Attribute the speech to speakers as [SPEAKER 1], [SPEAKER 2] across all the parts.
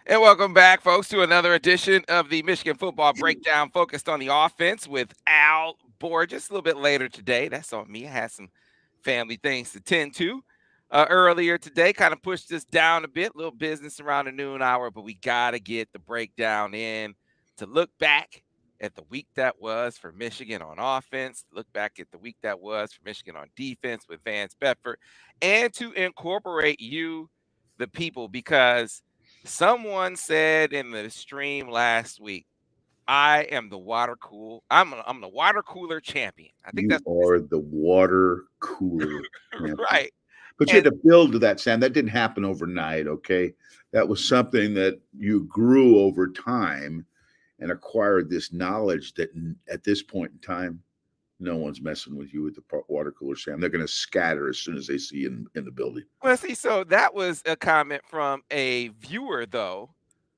[SPEAKER 1] And welcome back, folks, to another edition of the Michigan Football Breakdown focused on the offense with Al Borges. A little bit later today. That's on me. I had some family things to tend to earlier today. Kind of pushed this down a bit, little business around the noon hour, but we got to get the breakdown in to look back at the week that was for Michigan on offense, look back at the week that was for Michigan on defense with Vance Bedford, and to incorporate you, the people, because someone said in the stream last week, "I am the water cool. I'm the water cooler champion." I think
[SPEAKER 2] You
[SPEAKER 1] that's what
[SPEAKER 2] are the water cooler
[SPEAKER 1] they said.
[SPEAKER 2] champion.
[SPEAKER 1] Right.
[SPEAKER 2] But you had
[SPEAKER 1] And
[SPEAKER 2] to build to that, Sam. That didn't happen overnight, okay? That was something that you grew over time and acquired this knowledge that at this point in time, no one's messing with you with the water cooler, Sam. They're going to scatter as soon as they see you in the building.
[SPEAKER 1] well, see, so that was a comment from a viewer, though,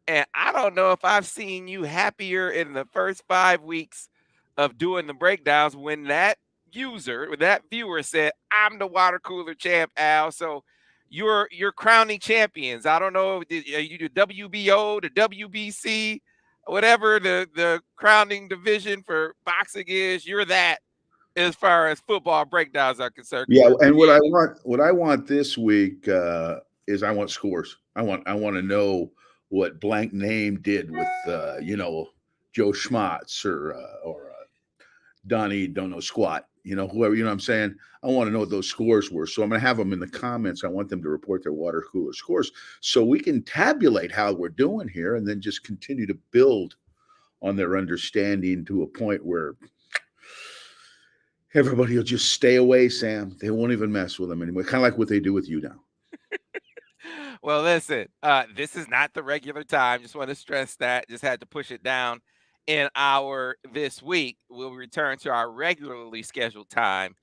[SPEAKER 1] and I don't know if I've seen you happier in the first 5 weeks of doing the breakdowns when when that viewer said, "I'm the water cooler champ, Al." So you're crowning champions. I don't know, you do WBO, the WBC, whatever the crowning division for boxing is. You're that as far as football breakdowns are concerned, because
[SPEAKER 2] Yeah,
[SPEAKER 1] you're
[SPEAKER 2] and
[SPEAKER 1] creative.
[SPEAKER 2] what I want this week is I want scores. I want to know what blank name did with Joe Schmatz or Donnie don't know squat. Whoever, what I'm saying. I want to know what those scores were. So I'm going to have them in the comments. I want them to report their water cooler scores so we can tabulate how we're doing here and then just continue to build on their understanding to a point where everybody will just stay away, Sam. They won't even mess with them anymore. Kind of like what they do with you now.
[SPEAKER 1] Well, listen, this is not the regular time. Just want to stress that. Just had to push it down in our this week. We'll return to our regularly scheduled time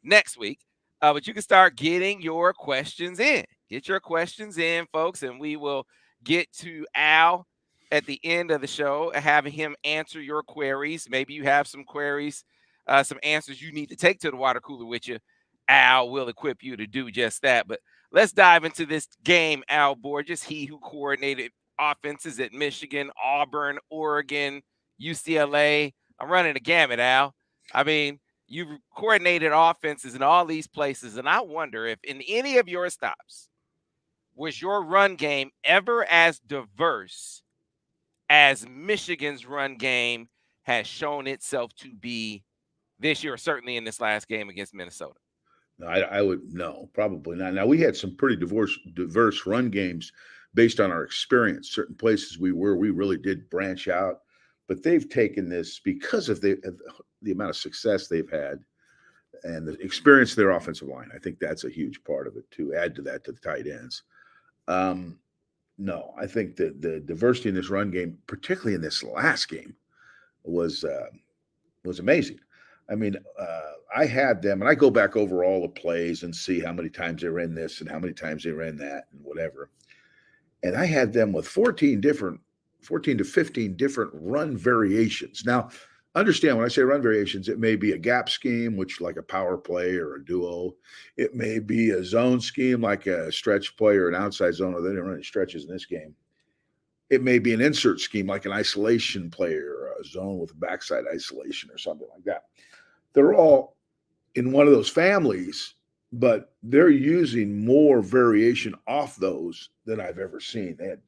[SPEAKER 1] next week. But you can start getting your questions in. Get your questions in, folks, and we will get to Al at the end of the show, having him answer your queries. Maybe you have some queries, some answers you need to take to the water cooler with you. Al will equip you to do just that. But let's dive into this game, Al Borges, he who coordinated offenses at Michigan, Auburn, Oregon, UCLA. I'm running the gamut, Al. I mean, you've coordinated offenses in all these places, and I wonder if in any of your stops was your run game ever as diverse as Michigan's run game has shown itself to be this year, certainly in this last game against Minnesota.
[SPEAKER 2] No, I would no, probably not. Now we had some pretty diverse run games based on our experience. Certain places we really did branch out, but they've taken this because of the amount of success they've had and the experience of their offensive line. I think that's a huge part of it to add to that to the tight ends. Um, no, I think that the diversity in this run game, particularly in this last game, was uh, was amazing. I mean, I had them, and I go back over all the plays and see how many times they ran this and how many times they ran that and whatever. And I had them with 14 to 15 different run variations. Now, understand when I say run variations, it may be a gap scheme, which like a power play or a duo. It may be a zone scheme, like a stretch play or an outside zone. Or they didn't run any stretches in this game. It may be an insert scheme, like an isolation play or a zone with backside isolation or something like that. They're all in one of those families, but they're using more variation off those than I've ever seen. They had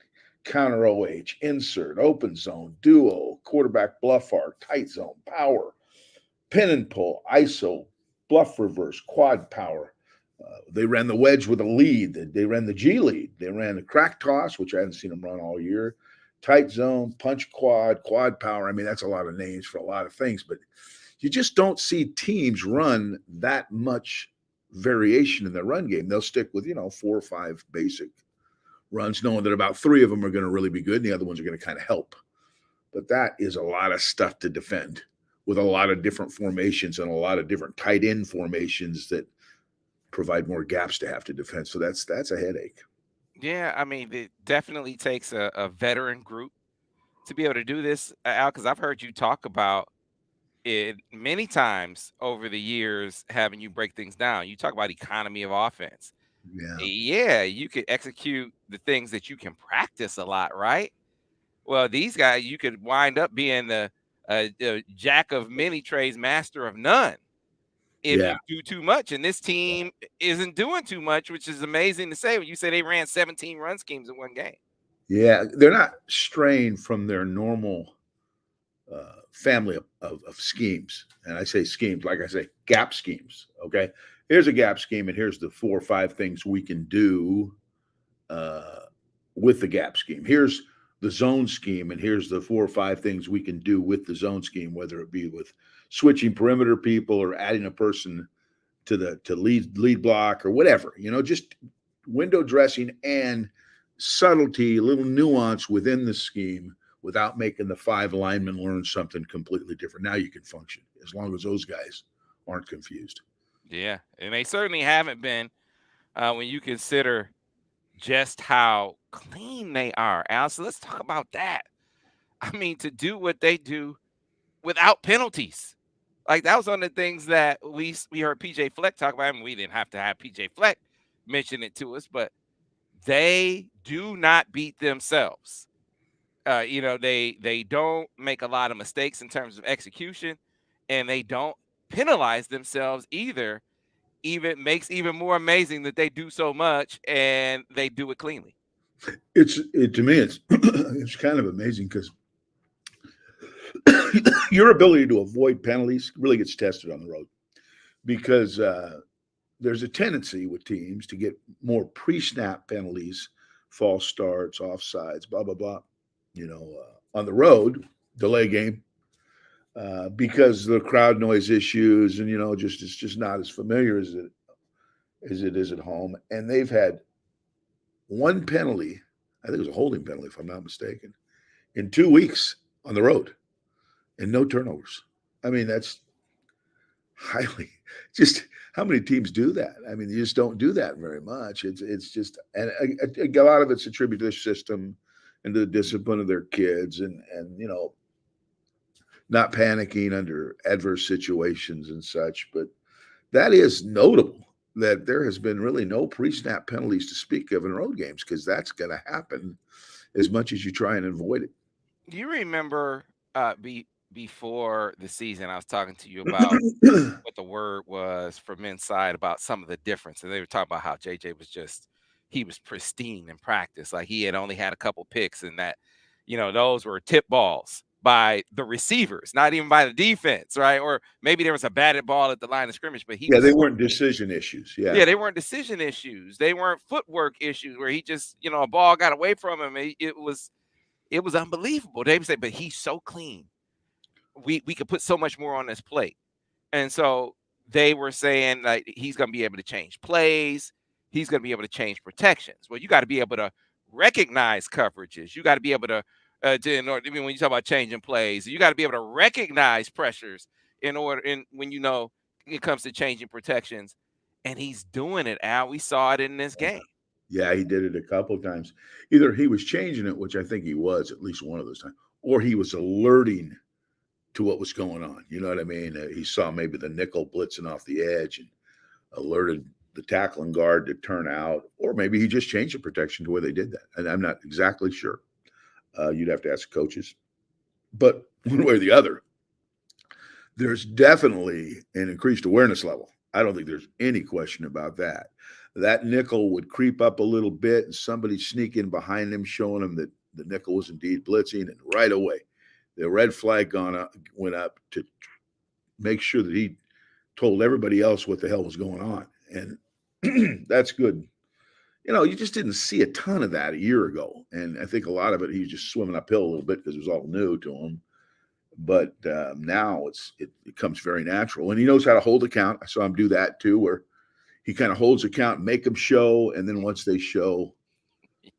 [SPEAKER 2] counter OH, insert, open zone, duo, quarterback bluff arc, tight zone, power, pin and pull, ISO, bluff reverse, quad power. They ran the wedge with a lead. They ran the G lead. They ran the crack toss, which I haven't seen them run all year. Tight zone, punch quad, quad power. I mean, that's a lot of names for a lot of things, but you just don't see teams run that much variation in their run game. They'll stick with, 4 or 5 basic runs, knowing that about 3 of them are going to really be good and the other ones are going to kind of help. But that is a lot of stuff to defend with a lot of different formations and a lot of different tight end formations that provide more gaps to have to defend. So that's a headache.
[SPEAKER 1] Yeah, I mean, it definitely takes a veteran group to be able to do this, Al, because I've heard you talk about it many times over the years, having you break things down. You talk about economy of offense.
[SPEAKER 2] Yeah.
[SPEAKER 1] Yeah, you could execute the things that you can practice a lot, right? Well, these guys, you could wind up being the jack of many trades, master of none if
[SPEAKER 2] Yeah.
[SPEAKER 1] you do too much. And this team isn't doing too much, which is amazing to say. When you say they ran 17 run schemes in one game.
[SPEAKER 2] Yeah. They're not straying from their normal family of schemes. And I say schemes, like I say, gap schemes. Okay. Here's a gap scheme, and here's the 4 or 5 things we can do uh, with the gap scheme. Here's the zone scheme, and here's the 4 or 5 things we can do with the zone scheme, whether it be with switching perimeter people or adding a person to lead block or whatever. Just window dressing and subtlety, little nuance within the scheme without making the 5 linemen learn something completely different. Now you can function as long as those guys aren't confused.
[SPEAKER 1] Yeah, and they certainly haven't been when you consider just how clean they are. Al, so let's talk about that. I mean, to do what they do without penalties. Like that was one of the things that we heard PJ Fleck talk about. I mean, we didn't have to have PJ Fleck mention it to us, but they do not beat themselves. They don't make a lot of mistakes in terms of execution, and they don't penalize themselves either. Even makes even more amazing that they do so much and they do it cleanly.
[SPEAKER 2] To me, it's it's kind of amazing because your ability to avoid penalties really gets tested on the road because there's a tendency with teams to get more pre-snap penalties, false starts, offsides, blah blah blah. On the road, delay game, because the crowd noise issues, and just it's just not as familiar as it is at home. And they've had one penalty, I think it was a holding penalty, if I'm not mistaken, in 2 weeks on the road, and no turnovers. I mean, that's highly just how many teams do that? I mean, you just don't do that very much. It's just and a lot of it's attributed to the system and to the discipline of their kids and not panicking under adverse situations and such. But that is notable that there has been really no pre-snap penalties to speak of in road games because that's going to happen as much as you try and avoid
[SPEAKER 1] Do you remember before the season I was talking to you about
[SPEAKER 2] it.
[SPEAKER 1] what the word was from inside about some of the difference. And they were talking about how JJ was he was pristine in practice. Like he had only had a couple picks and that, those were tip balls by the receivers, not even by the defense, right? Or maybe there was a batted ball at the line of scrimmage, but he
[SPEAKER 2] Yeah, they
[SPEAKER 1] was,
[SPEAKER 2] weren't decision issues.
[SPEAKER 1] yeah,
[SPEAKER 2] Yeah.
[SPEAKER 1] they weren't decision issues. They weren't footwork issues where he just, a ball got away from him. It was unbelievable. They would say, but he's so clean. We could put so much more on this plate. And so they were saying like he's going to be able to change plays. He's going to be able to change protections. Well, you got to be able to recognize coverages. You got to be able I mean, when you talk about changing plays, you got to be able to recognize pressures when it comes to changing protections. And he's doing it, Al. We saw it in this game.
[SPEAKER 2] Yeah, he did it a couple of times. Either he was changing it, which I think he was at least one of those times, or he was alerting to what was going on. You know what I mean? He saw maybe the nickel blitzing off the edge and alerted the tackling guard to turn out, or maybe he just changed the protection to where they did that. And I'm not exactly sure. You'd have to ask coaches. But one way or the other, there's definitely an increased awareness level. I don't think there's any question about that. That nickel would creep up a little bit and somebody sneak in behind him, showing him that the nickel was indeed blitzing. And right away, the red flag went up to make sure that he told everybody else what the hell was going on. And that's good. You just didn't see a ton of that a year ago. And I think a lot of it, he was just swimming uphill a little bit because it was all new to him. But now it comes very natural. And he knows how to hold account. I saw him do that too, where he kind of holds account, make them show. And then once they show,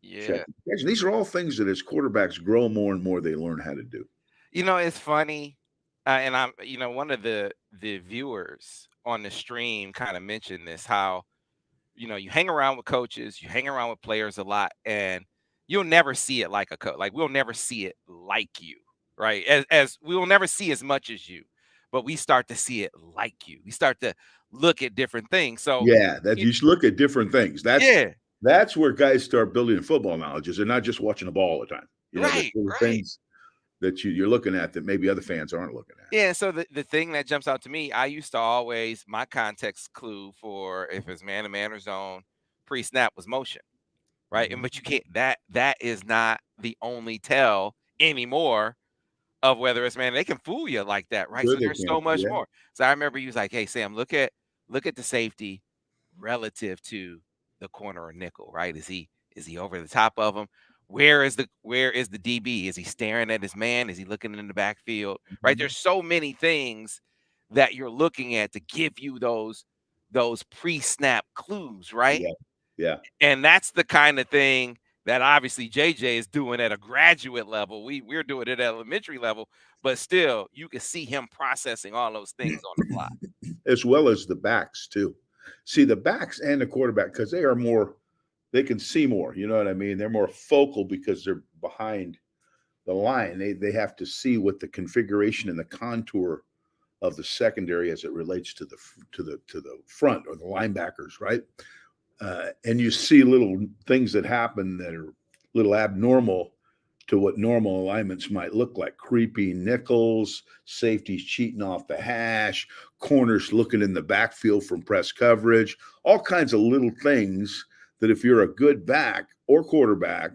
[SPEAKER 2] check.
[SPEAKER 1] Yeah.
[SPEAKER 2] These are all things that as quarterbacks grow more and more, they learn how to do.
[SPEAKER 1] It's funny. And one of the viewers on the stream kind of mentioned this, how you hang around with coaches, you hang around with players a lot, and you'll never see it like a coach. Like we'll never see it like you, right? As we will never see as much as you. but we start to see it like you. We start to look at different things. So,
[SPEAKER 2] Yeah, that
[SPEAKER 1] it,
[SPEAKER 2] you should look at different things.
[SPEAKER 1] yeah,
[SPEAKER 2] That's where guys start building football knowledge. Is they're not just watching the ball all the time. There's
[SPEAKER 1] right,
[SPEAKER 2] little
[SPEAKER 1] right.
[SPEAKER 2] things that you're looking at that maybe other fans aren't looking at.
[SPEAKER 1] Yeah, so the thing that jumps out to me, I used to always my context clue for if it's man to man or zone pre-snap was motion, right? And
[SPEAKER 2] Mhm.
[SPEAKER 1] but you can't that is not the only tell anymore of whether it's man. They can fool you like that, right?
[SPEAKER 2] Sure,
[SPEAKER 1] So
[SPEAKER 2] they
[SPEAKER 1] there's so
[SPEAKER 2] can.
[SPEAKER 1] much
[SPEAKER 2] Yeah,
[SPEAKER 1] more. So I remember he was like, "Hey Sam, look at the safety relative to the corner or nickel, right? Is he over the top of him? Where is the DB? Is he staring at his man? Is he looking in the backfield? Right?
[SPEAKER 2] mhm.
[SPEAKER 1] There's so many things that you're looking at to give you those pre-snap clues, right?
[SPEAKER 2] Yeah, yeah.
[SPEAKER 1] And that's the kind of thing that obviously JJ is doing at a graduate level. We're doing it at elementary level, but still you can see him processing all those things on the fly.
[SPEAKER 2] As well as the backs too. See the backs and the quarterback because they are more. They can see more. You know what I mean? They're more focal because they're behind the line. They have to see what the configuration and the contour of the secondary as it relates to the front or the linebackers, right? And you see little things that happen that are little abnormal to what normal alignments might look like. Creepy nickels, safeties cheating off the hash, corners looking in the backfield from press coverage, all kinds of little things that if you're a good back or quarterback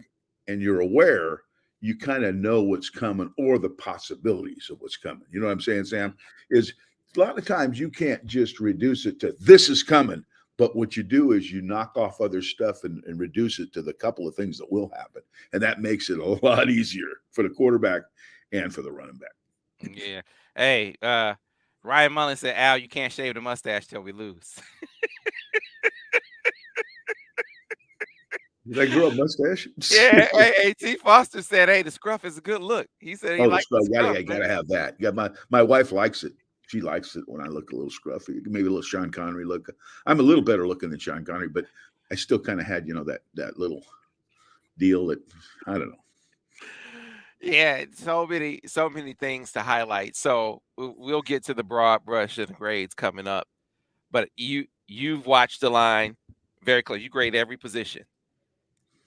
[SPEAKER 2] and you're aware, you kind of know what's coming or the possibilities of what's coming. You know what I'm saying, Sam? Is a lot of times you can't just reduce it to this is coming. But what you do is you knock off other stuff and reduce it to the couple of things that will happen. And that makes it a lot easier for the quarterback and for the running back.
[SPEAKER 1] Yeah. Hey, Ryan Mullen said, Al, you can't shave the mustache till we lose.
[SPEAKER 2] Did I grow a mustache?
[SPEAKER 1] Yeah, hey, T. Foster said, "Hey, the scruff is a good look." He said he
[SPEAKER 2] Oh, the
[SPEAKER 1] likes the
[SPEAKER 2] scrub.
[SPEAKER 1] scruff,
[SPEAKER 2] You
[SPEAKER 1] man.
[SPEAKER 2] gotta have that. Yeah, my wife likes it. She likes it when I look a little scruffy. Maybe a little Sean Connery look. I'm a little better looking than Sean Connery, but I still kind of had, that little deal that I don't know.
[SPEAKER 1] Yeah, so many things to highlight. So we'll get to the broad brush of the grades coming up. But you've watched the line very close. You grade every position.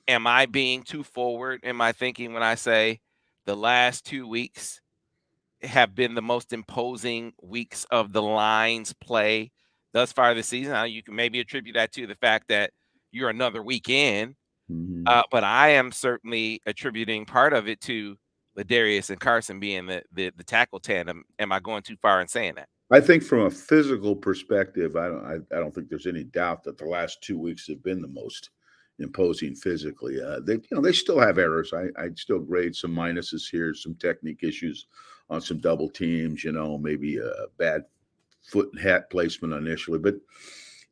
[SPEAKER 1] Am I being too forward in my thinking when I say the last 2 weeks have been the most imposing weeks of the line's play thus far this season? Now, you can maybe attribute that to the fact that you're another week in,
[SPEAKER 2] Mhm.
[SPEAKER 1] but I am certainly attributing part of it to Ladarius and Carson being the tackle tandem. Am I going too far in saying that?
[SPEAKER 2] I think from a physical perspective, I don't think there's any doubt that the last 2 weeks have been the most imposing physically. They still have errors. I'd still grade some minuses here, some technique issues on some double teams. Maybe a bad foot and hat placement initially, but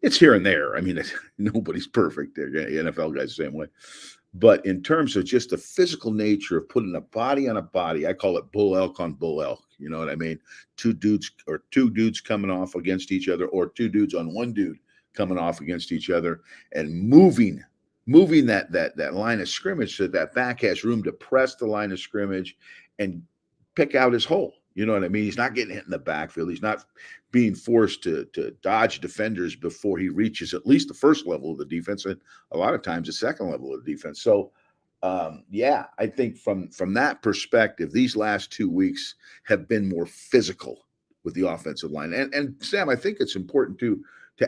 [SPEAKER 2] it's here and there. I mean, nobody's perfect. The NFL guys the same way. But in terms of just the physical nature of putting a body on a body, I call it bull elk on bull elk. You know what I mean? Two dudes coming off against each other, or two dudes on one dude coming off against each other, and moving that line of scrimmage so that back has room to press the line of scrimmage and pick out his hole. You know what I mean? He's not getting hit in the backfield. He's not being forced to dodge defenders before he reaches at least the first level of the defense, and a lot of times the second level of the defense. So, yeah, I think from that perspective, these last 2 weeks have been more physical with the offensive line. And Sam, I think it's important to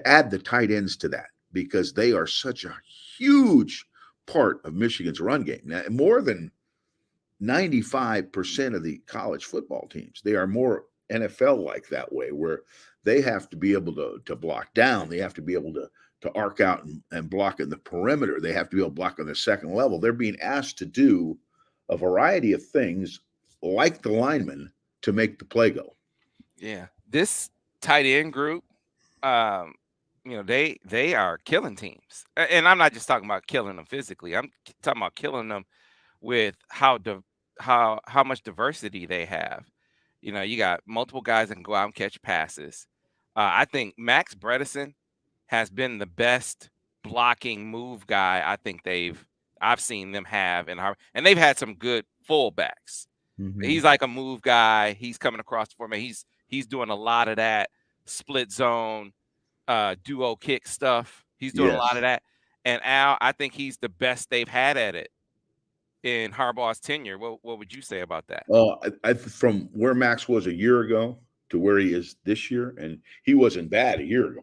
[SPEAKER 2] add the tight ends to that because they are such a huge part of Michigan's run game. Now, more than 95% of the college football teams. They are more NFL like that way, where they have to be able to block down. They have to be able to arc out and block in the perimeter. They have to be able to block on the second level. They're being asked to do a variety of things like the linemen to make the play go.
[SPEAKER 1] Yeah, this tight end group, um, they are killing teams, and I'm not just talking about killing them physically. I'm talking about killing them with how much diversity they have. You got multiple guys that can go out and catch passes. I think Max Bredesen has been the best blocking move guy I've seen them have and they've had some good fullbacks.
[SPEAKER 2] Mm-hmm.
[SPEAKER 1] He's like a move guy. He's coming across for me. He's doing a lot of that split zone, duo kick stuff. He's doing a lot of
[SPEAKER 2] Yes.
[SPEAKER 1] that. And Al, I think he's the best they've had at it in Harbaugh's tenure. What would you say about that?
[SPEAKER 2] From where Max was a year ago to where he is this year, and he wasn't bad a year ago,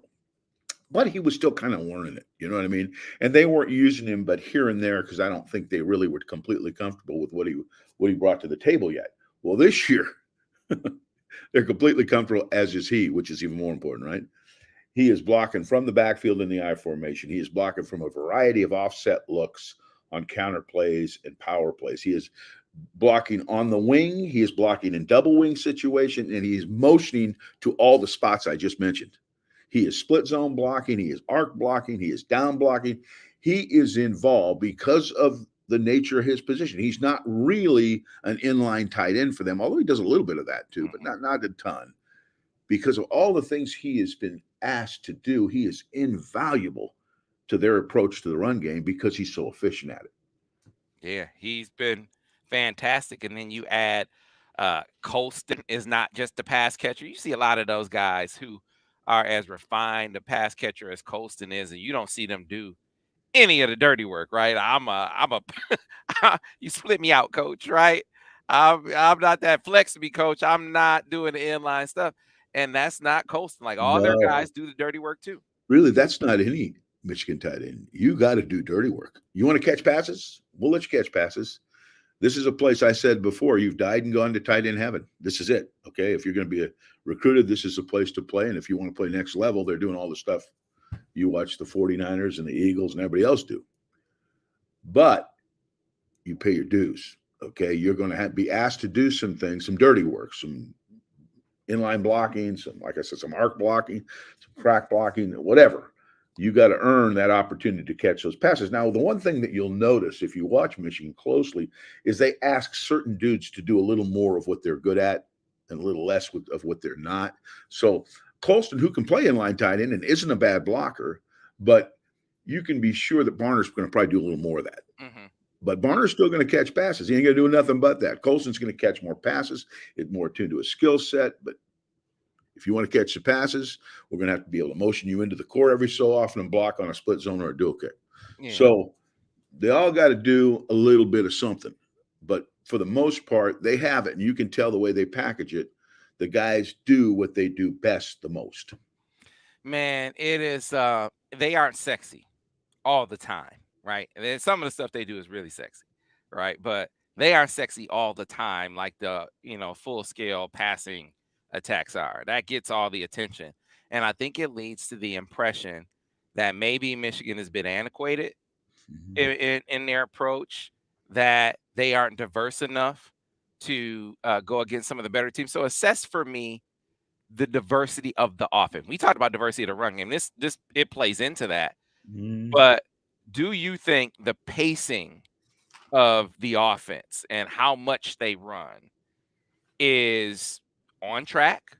[SPEAKER 2] but he was still kind of learning it. You know what I mean? And they weren't using him, but here and there, because I don't think they really were completely comfortable with what he brought to the table yet. Well, this year they're completely comfortable, as is he, which is even more important, right? He is blocking from the backfield in the I formation. He is blocking from a variety of offset looks on counter plays and power plays. He is blocking on the wing. He is blocking in double wing situation, and he is motioning to all the spots I just mentioned. He is split zone blocking. He is arc blocking. He is down blocking. He is involved because of the nature of his position. He's not really an inline tight end for them, although he does a little bit of that too, but
[SPEAKER 1] Mhm.
[SPEAKER 2] not a ton. Because of all the things he has been asked to do, he is invaluable to their approach to the run game because he's so efficient at it.
[SPEAKER 1] Yeah, he's been fantastic. And then you add Colston is not just a pass catcher. You see a lot of those guys who are as refined a pass catcher as Colston is, and you don't see them do any of the dirty work, right? I'm a you split me out, coach, right? I'm not that flex me, coach. I'm not doing the inline stuff. And that's not Colston. Like all their
[SPEAKER 2] No,
[SPEAKER 1] guys do the dirty work too.
[SPEAKER 2] really, that's not any Michigan tight end. You got to do dirty work. You want to catch passes? We'll let you catch passes. This is a place I said before, you've died and gone to tight end heaven. This is it. Okay. If you're going to be recruited, this is a place to play. And if you want to play next level, they're doing all the stuff you watch the 49ers and the Eagles and everybody else do. But you pay your dues. Okay. You're going to be asked to do some things, some dirty work, some inline blocking, some, like I said, some arc blocking, some crack blocking, whatever. You got to earn that opportunity to catch those passes. Now, the one thing that you'll notice if you watch Michigan closely is they ask certain dudes to do a little more of what they're good at and a little less of what they're not. So Colston, who can play inline tight end and isn't a bad blocker, but you can be sure that Barner's going to probably do a little more of that.
[SPEAKER 1] Hmm.
[SPEAKER 2] But Barner's still going to catch passes. He ain't going to do nothing but that. Colston's going to catch more passes. It's more attuned to his skill set. But if you want to catch the passes, we're going to have to be able to motion you into the core every so often and block on a split zone or a dual kick.
[SPEAKER 1] Yeah.
[SPEAKER 2] So they all got to do a little bit of something. But for the most part, they have it. And you can tell the way they package it. The guys do what they do best the most.
[SPEAKER 1] Man, it is they aren't sexy all the time, right? And then some of the stuff they do is really sexy, right? But they aren't sexy all the time like the, full scale passing attacks are. That gets all the attention. And I think it leads to the impression that maybe Michigan has been antiquated
[SPEAKER 2] Mhm.
[SPEAKER 1] in their approach, that they aren't diverse enough to go against some of the better teams. So assess for me the diversity of the offense. We talked about diversity of the run game. This it plays into that.
[SPEAKER 2] Mhm.
[SPEAKER 1] But do you think the pacing of the offense and how much they run is on track?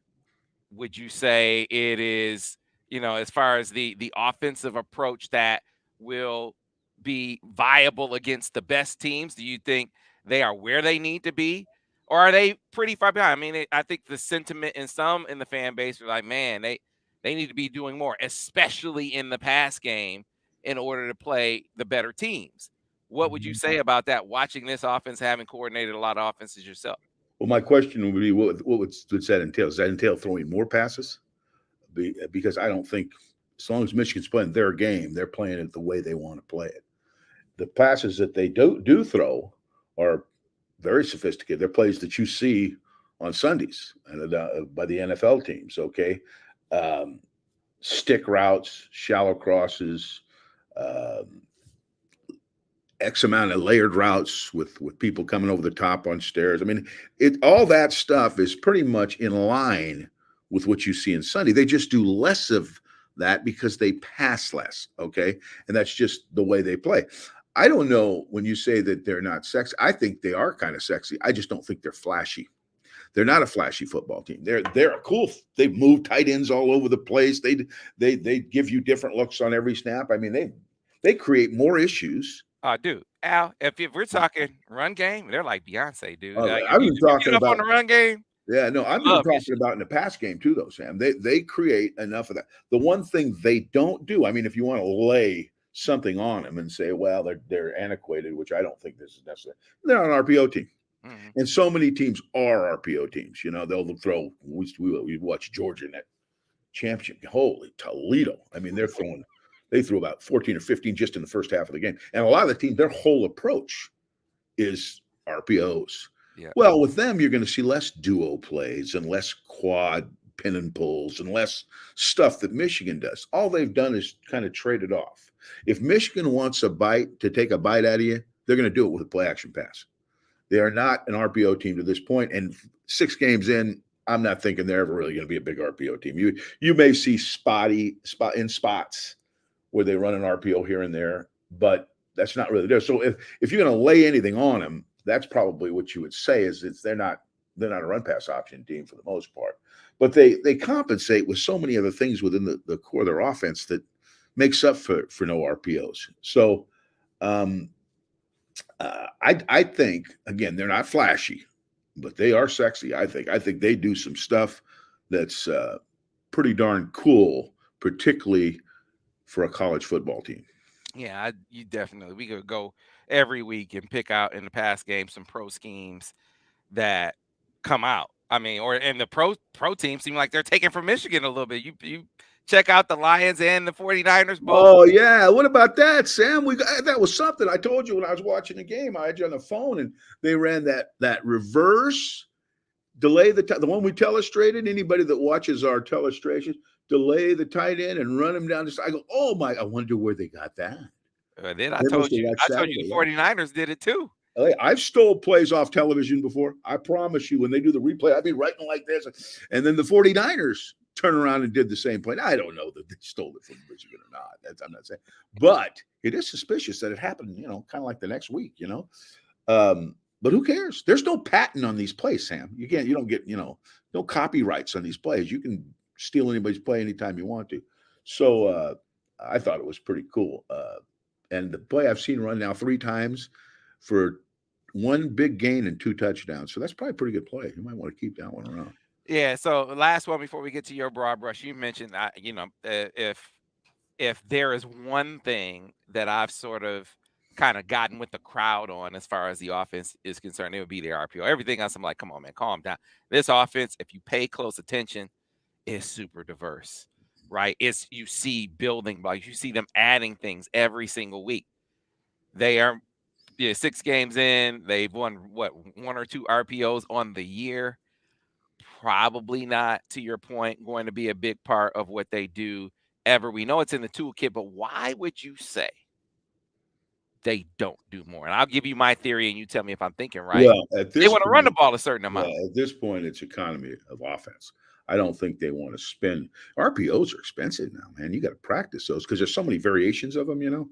[SPEAKER 1] Would you say it is, as far as the offensive approach that will be viable against the best teams? Do you think they are where they need to be? Or are they pretty far behind? I mean, I think the sentiment in some in the fan base are like, man, they need to be doing more, especially in the pass game, in order to play the better teams. What would you
[SPEAKER 2] Mhm.
[SPEAKER 1] say about that? Watching this offense, having coordinated a lot of offenses yourself.
[SPEAKER 2] Well, my question would be, would that entail? Does that entail throwing more passes? Because I don't think, as long as Michigan's playing their game, they're playing it the way they want to play it. The passes that they do throw are very sophisticated. They're plays that you see on Sundays and by the NFL teams. Okay, um, stick routes, shallow crosses, um, X amount of layered routes with people coming over the top on stairs. I mean, it all that stuff is pretty much in line with what you see in Sunday. They just do less of that because they pass less. Okay, and that's just the way they play. I don't know when you say that they're not sexy. I think they are kind of sexy. I just don't think they're flashy. They're not a flashy football team. They're cool. They move tight ends all over the place. They give you different looks on every snap. I mean, they create more issues.
[SPEAKER 1] Dude, Al, if we're talking run game, they're like Beyonce, dude. Like, if
[SPEAKER 2] I've
[SPEAKER 1] you
[SPEAKER 2] been
[SPEAKER 1] if you get
[SPEAKER 2] talking
[SPEAKER 1] up on
[SPEAKER 2] about
[SPEAKER 1] the run game,
[SPEAKER 2] Yeah, no,
[SPEAKER 1] I
[SPEAKER 2] I'm even
[SPEAKER 1] love
[SPEAKER 2] talking
[SPEAKER 1] Michigan.
[SPEAKER 2] about in the pass game too, though, Sam. They create enough of that. The one thing they don't do, I mean, if you want to lay something on them and say, well, they're antiquated, which I don't think this is necessary. They're an RPO team,
[SPEAKER 1] Mhm.
[SPEAKER 2] and so many teams are RPO teams. You know, they'll throw. We watch Georgia in that championship. Holy Toledo! I mean, they're throwing. They threw about 14 or 15 just in the first half of the game, and a lot of the teams, their whole approach is RPOs.
[SPEAKER 1] Yeah.
[SPEAKER 2] Well, with them, you're going to see less duo plays and less quad pin and pulls and less stuff that Michigan does. All they've done is kind of trade it off. If Michigan wants a bite to take a bite out of you, they're going to do it with a play action pass. They are not an RPO team to this point, and 6 games in, I'm not thinking they're ever really going to be a big RPO team. You may see spots where they run an RPO here and there, but that's not really there. So if you're going to lay anything on them, that's probably what you would say is they're not a run pass option team for the most part. But they compensate with so many other things within the core of their offense that makes up for no RPOs. So um, I think again they're not flashy, but they are sexy. I think they do some stuff that's pretty darn cool, particularly for a college football team.
[SPEAKER 1] Yeah, you definitely. We could go every week and pick out in the past game some pro schemes that come out. I mean, or and the pro teams seem like they're taking from Michigan a little bit. You check out the Lions and the 49ers both.
[SPEAKER 2] Oh yeah, what about that, Sam? That was something I told you when I was watching the game. I had you on the phone, and they ran that reverse delay the one we telestrated. Anybody that watches our telestrations, delay the tight end and run him down. I go, oh my! I wonder where they got that.
[SPEAKER 1] Then I
[SPEAKER 2] They must
[SPEAKER 1] told
[SPEAKER 2] have
[SPEAKER 1] you
[SPEAKER 2] watched
[SPEAKER 1] I told you the
[SPEAKER 2] Saturday. Yeah.
[SPEAKER 1] 49ers did it too.
[SPEAKER 2] Hey, I've stole plays off television before. I promise you, when they do the replay, I'd be writing like this. And then the 49ers turn around and did the same play. Now, I don't know that they stole it from Michigan or not. I'm not saying. But it is suspicious that it happened, kind of like the next week, but who cares? There's no patent on these plays, Sam. You don't get, no copyrights on these plays. You can steal anybody's play anytime you want to. So I thought it was pretty cool. And the play I've seen run now 3 times for one big gain and 2 touchdowns. So that's probably a pretty good play. You might want to keep that one around.
[SPEAKER 1] Yeah. So last one before we get to your broad brush, you mentioned if there is one thing that I've sort of kind of gotten with the crowd on as far as the offense is concerned, it would be the RPO. Everything else, I'm like, come on, man, calm down. This offense, if you pay close attention, is super diverse, right? It's you see building blocks, you see them adding things every single week. They are 6 games in, they've won what 1 or 2 RPOs on the year. Probably not, to your point, going to be a big part of what they do ever. We know it's in the toolkit, but why would you say they don't do more? And I'll give you my theory and you tell me if I'm thinking right.
[SPEAKER 2] Well, at
[SPEAKER 1] They
[SPEAKER 2] this
[SPEAKER 1] want to run the
[SPEAKER 2] point,
[SPEAKER 1] ball a certain
[SPEAKER 2] yeah,
[SPEAKER 1] amount.
[SPEAKER 2] at this point, it's economy of offense. I don't think they want to spend. RPOs are expensive now, man. You got to practice those because there's so many variations of them. You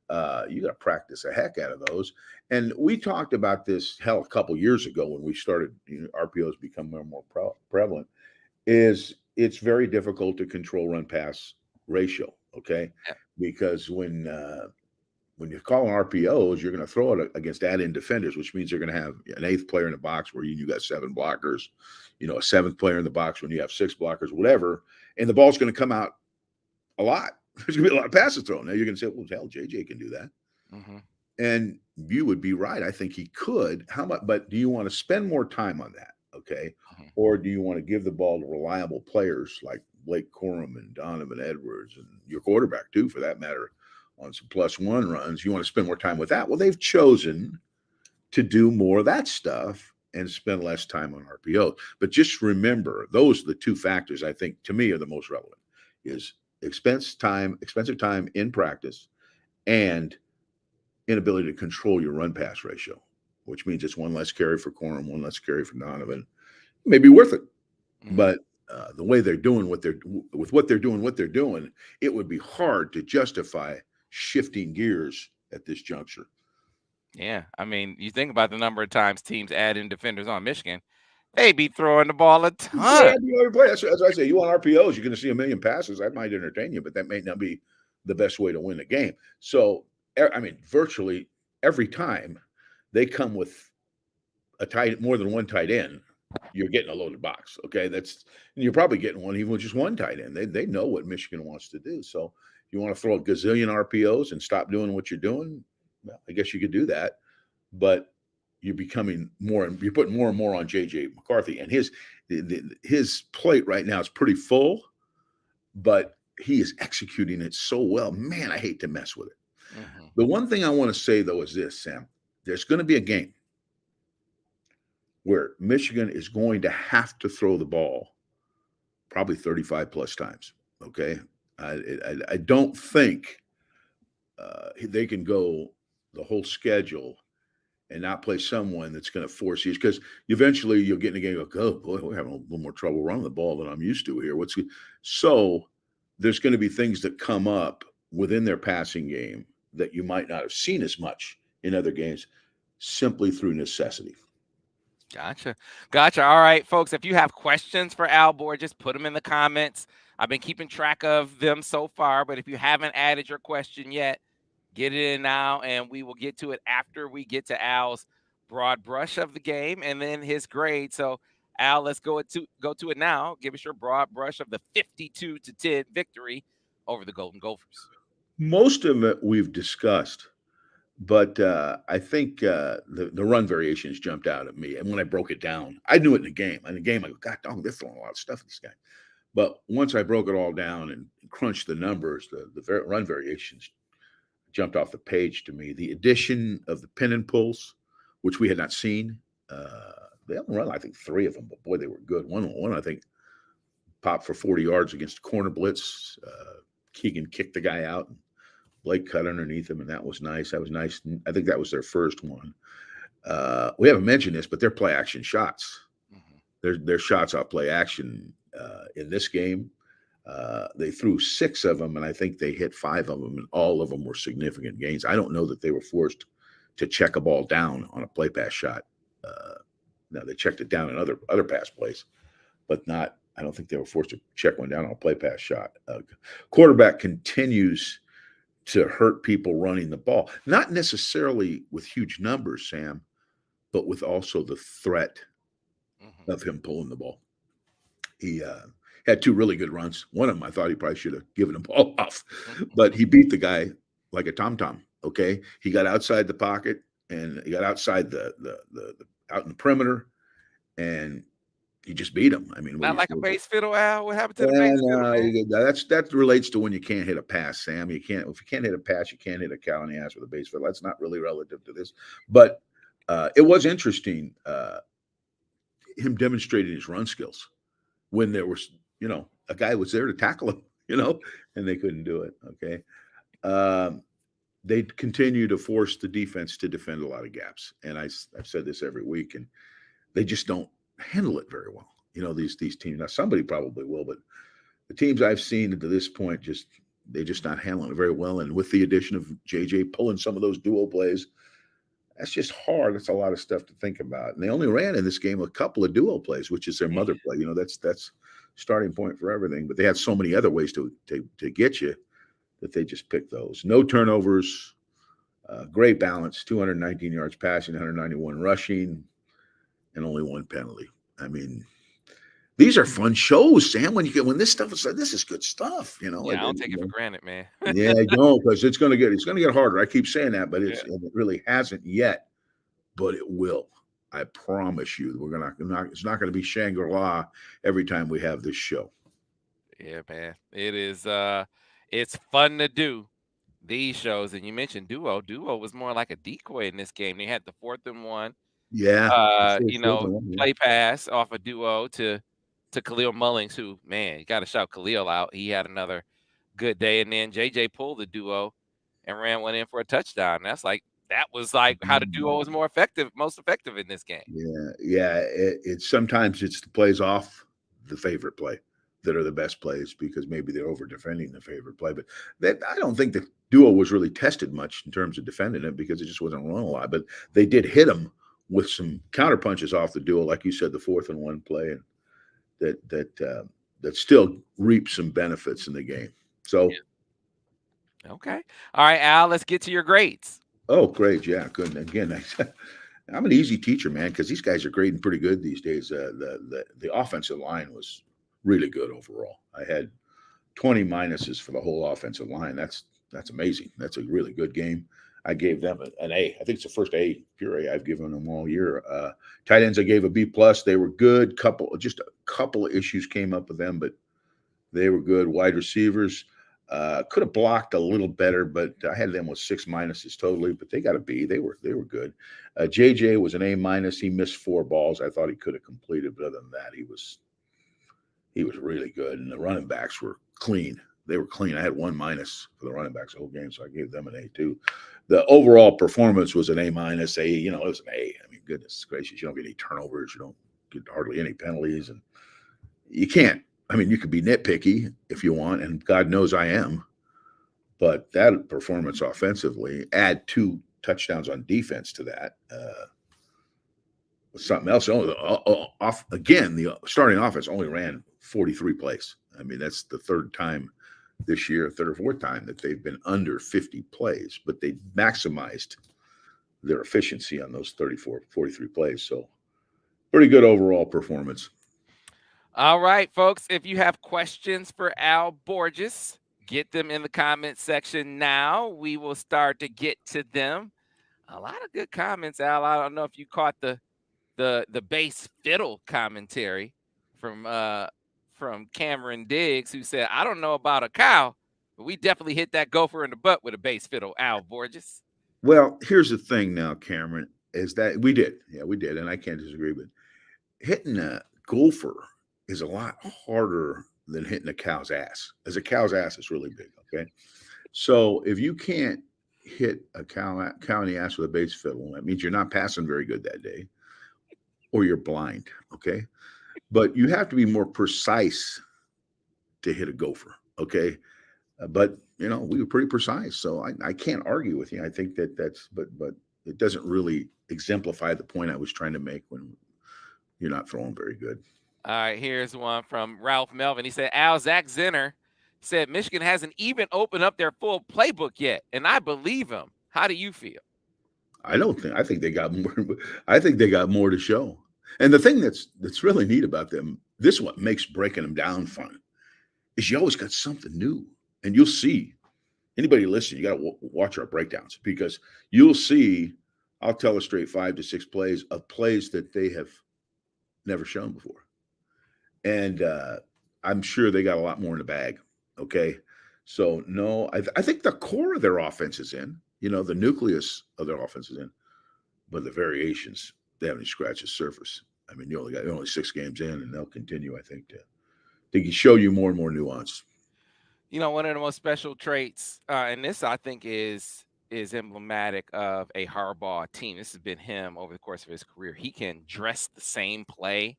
[SPEAKER 2] got to practice a heck out of those. And we talked about this hell a couple years ago when we started. RPOs become more and more prevalent. Is it's very difficult to control run pass ratio. Okay,
[SPEAKER 1] Yeah.
[SPEAKER 2] because when you're calling RPOs, you're going to throw it against add-in defenders, which means you're going to have an 8th player in the box where you got 7 blockers, a 7th player in the box when you have 6 blockers, whatever, and the ball's going to come out a lot. There's going to be a lot of passes thrown. Now you're going to say, well, hell, JJ can do that.
[SPEAKER 1] Hmm.
[SPEAKER 2] And you would be right. I think he could. How much? But do you want to spend more time on that? Okay.
[SPEAKER 1] Hmm.
[SPEAKER 2] Or do you want to give the ball to reliable players like Blake Corum and Donovan Edwards and your quarterback, too, for that matter, on some +1 runs? You want to spend more time with that? Well, they've chosen to do more of that stuff and spend less time on RPO. But just remember, those are the 2 factors I think to me are the most relevant is expensive time in practice and inability to control your run pass ratio, which means it's 1 less carry for Corum, 1 less carry for Donovan. It may be worth it,
[SPEAKER 1] Hmm.
[SPEAKER 2] but the way they're doing what they're doing, it would be hard to justify shifting gears at this juncture.
[SPEAKER 1] Yeah. I mean, you think about the number of times teams add in defenders on Michigan, they be throwing the ball a ton.
[SPEAKER 2] As I say, you want RPOs, you're going to see a million passes. That might entertain you, but that may not be the best way to win the game. So, I mean, virtually every time they come with more than one tight end. you're getting a loaded box. Okay, and you're probably getting one even with just one tight end. They know what Michigan wants to do. So you want to throw a gazillion RPOs and stop doing what you're doing? Well, I guess you could do that, but you're becoming more. You're putting more and more on JJ McCarthy, and his plate right now is pretty full, but he is executing it so well. Man, I hate to mess with it.
[SPEAKER 1] Hmm.
[SPEAKER 2] The one thing I want to say though is this, Sam. There's going to be a game where Michigan is going to have to throw the ball probably 35 plus times. Okay. I don't think they can go the whole schedule and not play someone that's going to force you because eventually you'll get in a game and go, oh boy, we're having a little more trouble running the ball than I'm used to here. So there's going to be things that come up within their passing game that you might not have seen as much in other games simply through necessity.
[SPEAKER 1] Gotcha. Gotcha. All right, folks. If you have questions for Albor, just put them in the comments. I've been keeping track of them so far, but if you haven't added your question yet, get it in now, and we will get to it after we get to Al's broad brush of the game and then his grade. So, Al, let's go to it now. Give us your broad brush of the 52-10 victory over the Golden Gophers.
[SPEAKER 2] Most of it we've discussed, but I think the run variations jumped out at me. And when I broke it down, I knew it in the game. In the game, I go, God, dog, they're throwing a lot of stuff at this guy. But once I broke it all down and crunched the numbers, the run variations jumped off the page to me. The addition of the pin and pulls, which we had not seen, they only run, I think, three of them, but boy, they were good. One I think, popped for 40 yards against a corner blitz. Keegan kicked the guy out. Blake cut underneath him, and that was nice. That was nice. I think that was their first one. We haven't mentioned this, but they're play action shots.
[SPEAKER 1] Hmm.
[SPEAKER 2] Their shots off play action in this game. They threw six of them, and I think they hit five of them, and all of them were significant gains. I don't know that they were forced to check a ball down on a play pass shot. Now they checked it down in other pass plays, but not. I don't think they were forced to check one down on a play pass shot. Quarterback continues to hurt people running the ball, not necessarily with huge numbers, Sam, but with also the threat
[SPEAKER 1] Hmm.
[SPEAKER 2] of him pulling the ball. He had two really good runs. One of them, I thought he probably should have given the ball off, but he beat the guy like a tom tom. Okay, he got outside the pocket and he got outside the out in the perimeter, and he just beat him. I mean, what do
[SPEAKER 1] Not
[SPEAKER 2] you
[SPEAKER 1] like a
[SPEAKER 2] say?
[SPEAKER 1] bass fiddle, Al. What happened to the bass
[SPEAKER 2] And
[SPEAKER 1] fiddle, man?
[SPEAKER 2] that relates to when you can't hit a pass, Sam. You can't if you can't hit a pass, you can't hit a cow in the ass with a base fiddle. That's not really relative to this, but it was interesting. Him demonstrating his run skills when there was, a guy was there to tackle him, and they couldn't do it. Okay. Um, they continue to force the defense to defend a lot of gaps. And I've said this every week, and they just don't handle it very well. These teams. Now, somebody probably will, but the teams I've seen to this point they're just not handling it very well. And with the addition of JJ pulling some of those duo plays, that's just hard. That's a lot of stuff to think about. And they only ran in this game a couple of duo plays, which is their mother play. That's starting point for everything. But they had so many other ways to get you that they just picked those. No turnovers, great balance, 219 yards passing, 191 rushing, and only one penalty. I mean, these are fun shows, Sam. When this stuff is this is good stuff.
[SPEAKER 1] Yeah, I don't take it for granted, man.
[SPEAKER 2] Yeah, I don't because it's gonna get harder. I keep saying that, but
[SPEAKER 1] Yeah.
[SPEAKER 2] it really hasn't yet, but it will. I promise you, it's not gonna be Shangri-La every time we have this show.
[SPEAKER 1] Yeah, man. It's fun to do these shows. And you mentioned duo. Duo was more like a decoy in this game. They had the 4th and 1,
[SPEAKER 2] Yeah, for sure.
[SPEAKER 1] you
[SPEAKER 2] Sure,
[SPEAKER 1] know,
[SPEAKER 2] yeah.
[SPEAKER 1] play pass off a duo to Khalil Mullings, who, man, you gotta shout Khalil out. He had another good day. And then JJ pulled the duo and ran one in for a touchdown. That was like how the duo was most effective in this game.
[SPEAKER 2] Yeah. It's sometimes it's the plays off the favorite play that are the best plays because maybe they're over defending the favorite play. But I don't think the duo was really tested much in terms of defending it because it just wasn't run a lot. But they did hit them with some counter punches off the duo, like you said, the 4th and 1 play, and that still reaped some benefits in the game. So,
[SPEAKER 1] Okay. All right, Al, let's get to your grades.
[SPEAKER 2] oh, great, yeah, good. Again, I'm an easy teacher, man, because these guys are grading pretty good these days. The offensive line was really good overall. I had 20 minuses for the whole offensive line. That's amazing. That's a really good game. I gave them an A. I think it's the first A, pure A I've given them all year. Tight ends I gave a B plus. They were good. Just a couple of issues came up with them, but they were good. Wide receivers could have blocked a little better, but I had them with 6 minuses totally. But they got a B. They were good. JJ was an A minus. He missed 4 balls. I thought he could have completed, but other than that, he was really good. And the running backs were clean. They were clean. I had 1 minus for the running backs the whole game, so I gave them an A too. The overall performance was an A minus. It was an A. I mean, goodness gracious, you don't get any turnovers. You don't get hardly any penalties, and you can't. I mean, you could be nitpicky if you want, and God knows I am. But that performance offensively, add 2 touchdowns on defense to that, was something else. Again, the starting offense only ran 43 plays. I mean, that's the third time this year, third or fourth time that they've been under 50 plays, but they maximized their efficiency on those 43 plays. So pretty good overall performance.
[SPEAKER 1] All right, folks. If you have questions for Al Borges, get them in the comment section now. We will start to get to them. A lot of good comments, Al. I don't know if you caught the bass fiddle commentary from Cameron Diggs, who said, "I don't know about a cow, but we definitely hit that gopher in the butt with a bass fiddle." Al Borges.
[SPEAKER 2] Well, here's the thing now, Cameron, is that we did. Yeah, we did. And I can't disagree. But hitting a gopher is a lot harder than hitting a cow's ass. As a cow's ass is really big. Okay. So if you can't hit a cow in the ass with a bass fiddle, that means you're not passing very good that day, or you're blind. Okay. But you have to be more precise to hit a gopher. Okay. But we were pretty precise, so I can't argue with you. I think but it doesn't really exemplify the point I was trying to make when you're not throwing very good.
[SPEAKER 1] All right, here's one from Ralph Melvin. He said, "Al, Zach Zinner said Michigan hasn't even opened up their full playbook yet, and I believe him. How do you feel?"
[SPEAKER 2] I don't think I think they got more. I think they got more to show. And the thing that's really neat about them, this is what makes breaking them down fun, is you always got something new, and you'll see. Anybody listening, you got to watch our breakdowns because you'll see. I'll tell a straight 5 to 6 plays of plays that they have never shown before. And I'm sure they got a lot more in the bag. Okay, so no, I think the core of their offense is in. The nucleus of their offense is in, but the variations they haven't scratched the surface. I mean, you're only 6 games in, and they'll continue. I think to show you more and more nuance.
[SPEAKER 1] One of the most special traits, and this I think is emblematic of a Harbaugh team. This has been him over the course of his career. He can dress the same play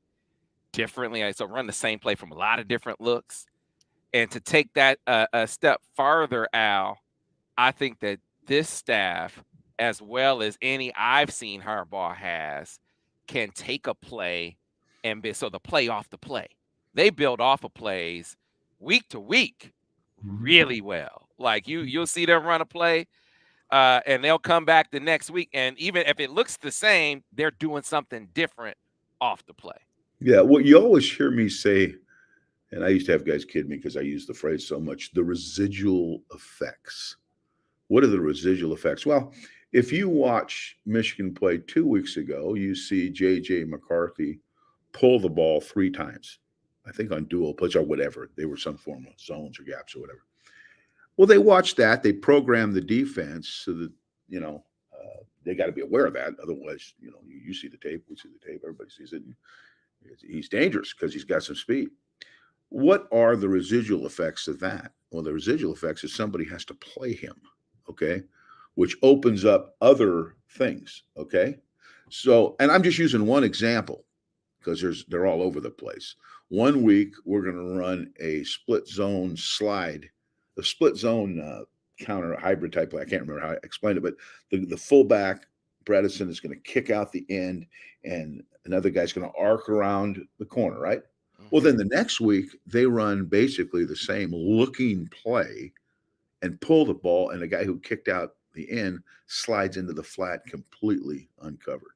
[SPEAKER 1] differently, so run the same play from a lot of different looks. And to take that a step farther, Al, I think that this staff, as well as any I've seen Harbaugh has, can take a play and so the play off the play. They build off of plays week to week really well. Like you'll see them run a play, and they'll come back the next week, and even if it looks the same, they're doing something different off the play.
[SPEAKER 2] Yeah, well, you always hear me say, and I used to have guys kid me because I use the phrase so much, the residual effects. What are the residual effects? Well, if you watch Michigan play 2 weeks ago, you see J.J. McCarthy pull the ball 3 times, I think on dual plays or whatever. They were some form of zones or gaps or whatever. Well, they watched that. They programmed the defense so that, they got to be aware of that. Otherwise, you see the tape, we see the tape, everybody sees it. He's dangerous because he's got some speed. What are the residual effects of that? Well, the residual effects is somebody has to play him, okay, which opens up other things, okay? So, and I'm just using one example because they're all over the place. One week we're going to run a split zone slide, a split zone counter hybrid type play. I can't remember how I explained it, but the fullback Bredesen is going to kick out the end, and another guy's going to arc around the corner, right? Well, then the next week they run basically the same looking play and pull the ball, and the guy who kicked out the end slides into the flat completely uncovered.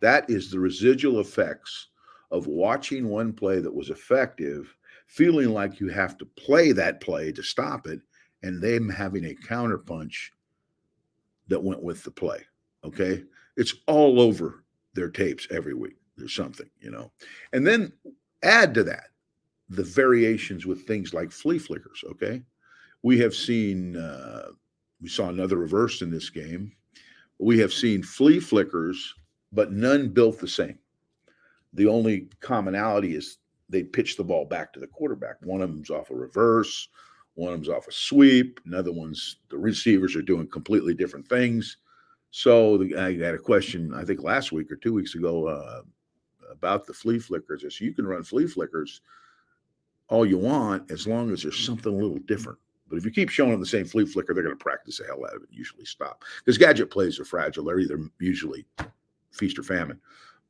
[SPEAKER 2] That is the residual effects of watching one play that was effective, feeling like you have to play that play to stop it, and them having a counterpunch that went with the play. Okay. It's all over their tapes every week. There's something. And then add to that the variations with things like flea flickers. Okay. We have seen, we saw another reverse in this game. We have seen flea flickers, but none built the same. The only commonality is they pitch the ball back to the quarterback. One of them's off a reverse, one of them's off a sweep, another one's the receivers are doing completely different things. So I had a question, I think last week or 2 weeks ago, about the flea flickers. I said, you can run flea flickers all you want as long as there's something a little different. But if you keep showing them the same flea flicker, they're going to practice the hell out of it and usually stop. Because gadget plays are fragile. They're either usually feast or famine.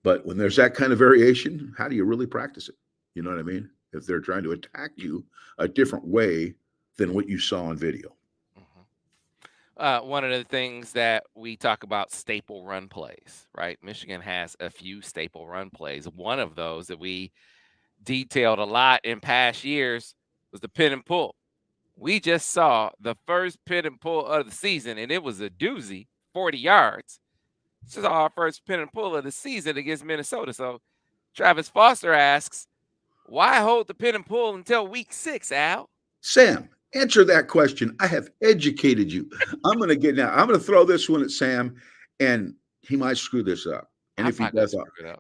[SPEAKER 2] But when there's that kind of variation, how do you really practice it? You know what I mean? If they're trying to attack you a different way than what you saw on video.
[SPEAKER 1] One of the things that we talk about staple run plays, right? Michigan has a few staple run plays. One of those that we detailed a lot in past years was the pin and pull. We just saw the first pin and pull of the season, and it was a doozy, 40 yards. This is our first pin and pull of the season against Minnesota. So Travis Foster asks, why hold the pin and pull until week 6, Al?
[SPEAKER 2] Sam, answer that question. I have educated you. I'm going to throw this one at Sam, and he might screw this up. And if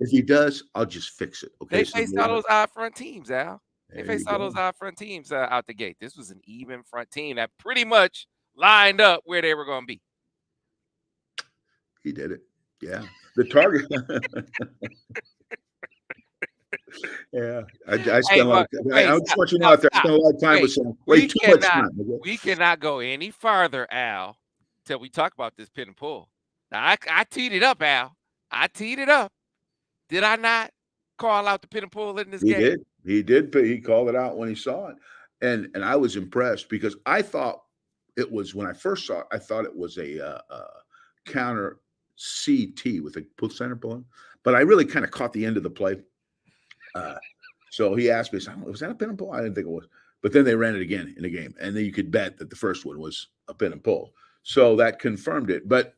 [SPEAKER 2] he does, I'll just fix it. Okay.
[SPEAKER 1] They faced all those odd front teams, Al. They faced all those odd front teams out the gate. This was an even front team that pretty much lined up where they were going to be.
[SPEAKER 2] He did it. Yeah. The target. Yeah. I spent a lot of time. I just want you to know out there, I spent a lot of time with Sam. Way too much time.
[SPEAKER 1] We cannot go any farther, Al, till we talk about this pin and pull. Now, I teed it up, Al. I teed it up. Did I not call out the pin and pull in this game?
[SPEAKER 2] He did. He called it out when he saw it. And I was impressed because I thought it was, when I first saw it, I thought it was a counter CT with a center pulling. But I really kind of caught the end of the play. So he asked me, was that a pin and pull? I didn't think it was. But then they ran it again in the game. And then you could bet that the first one was a pin and pull. So that confirmed it. But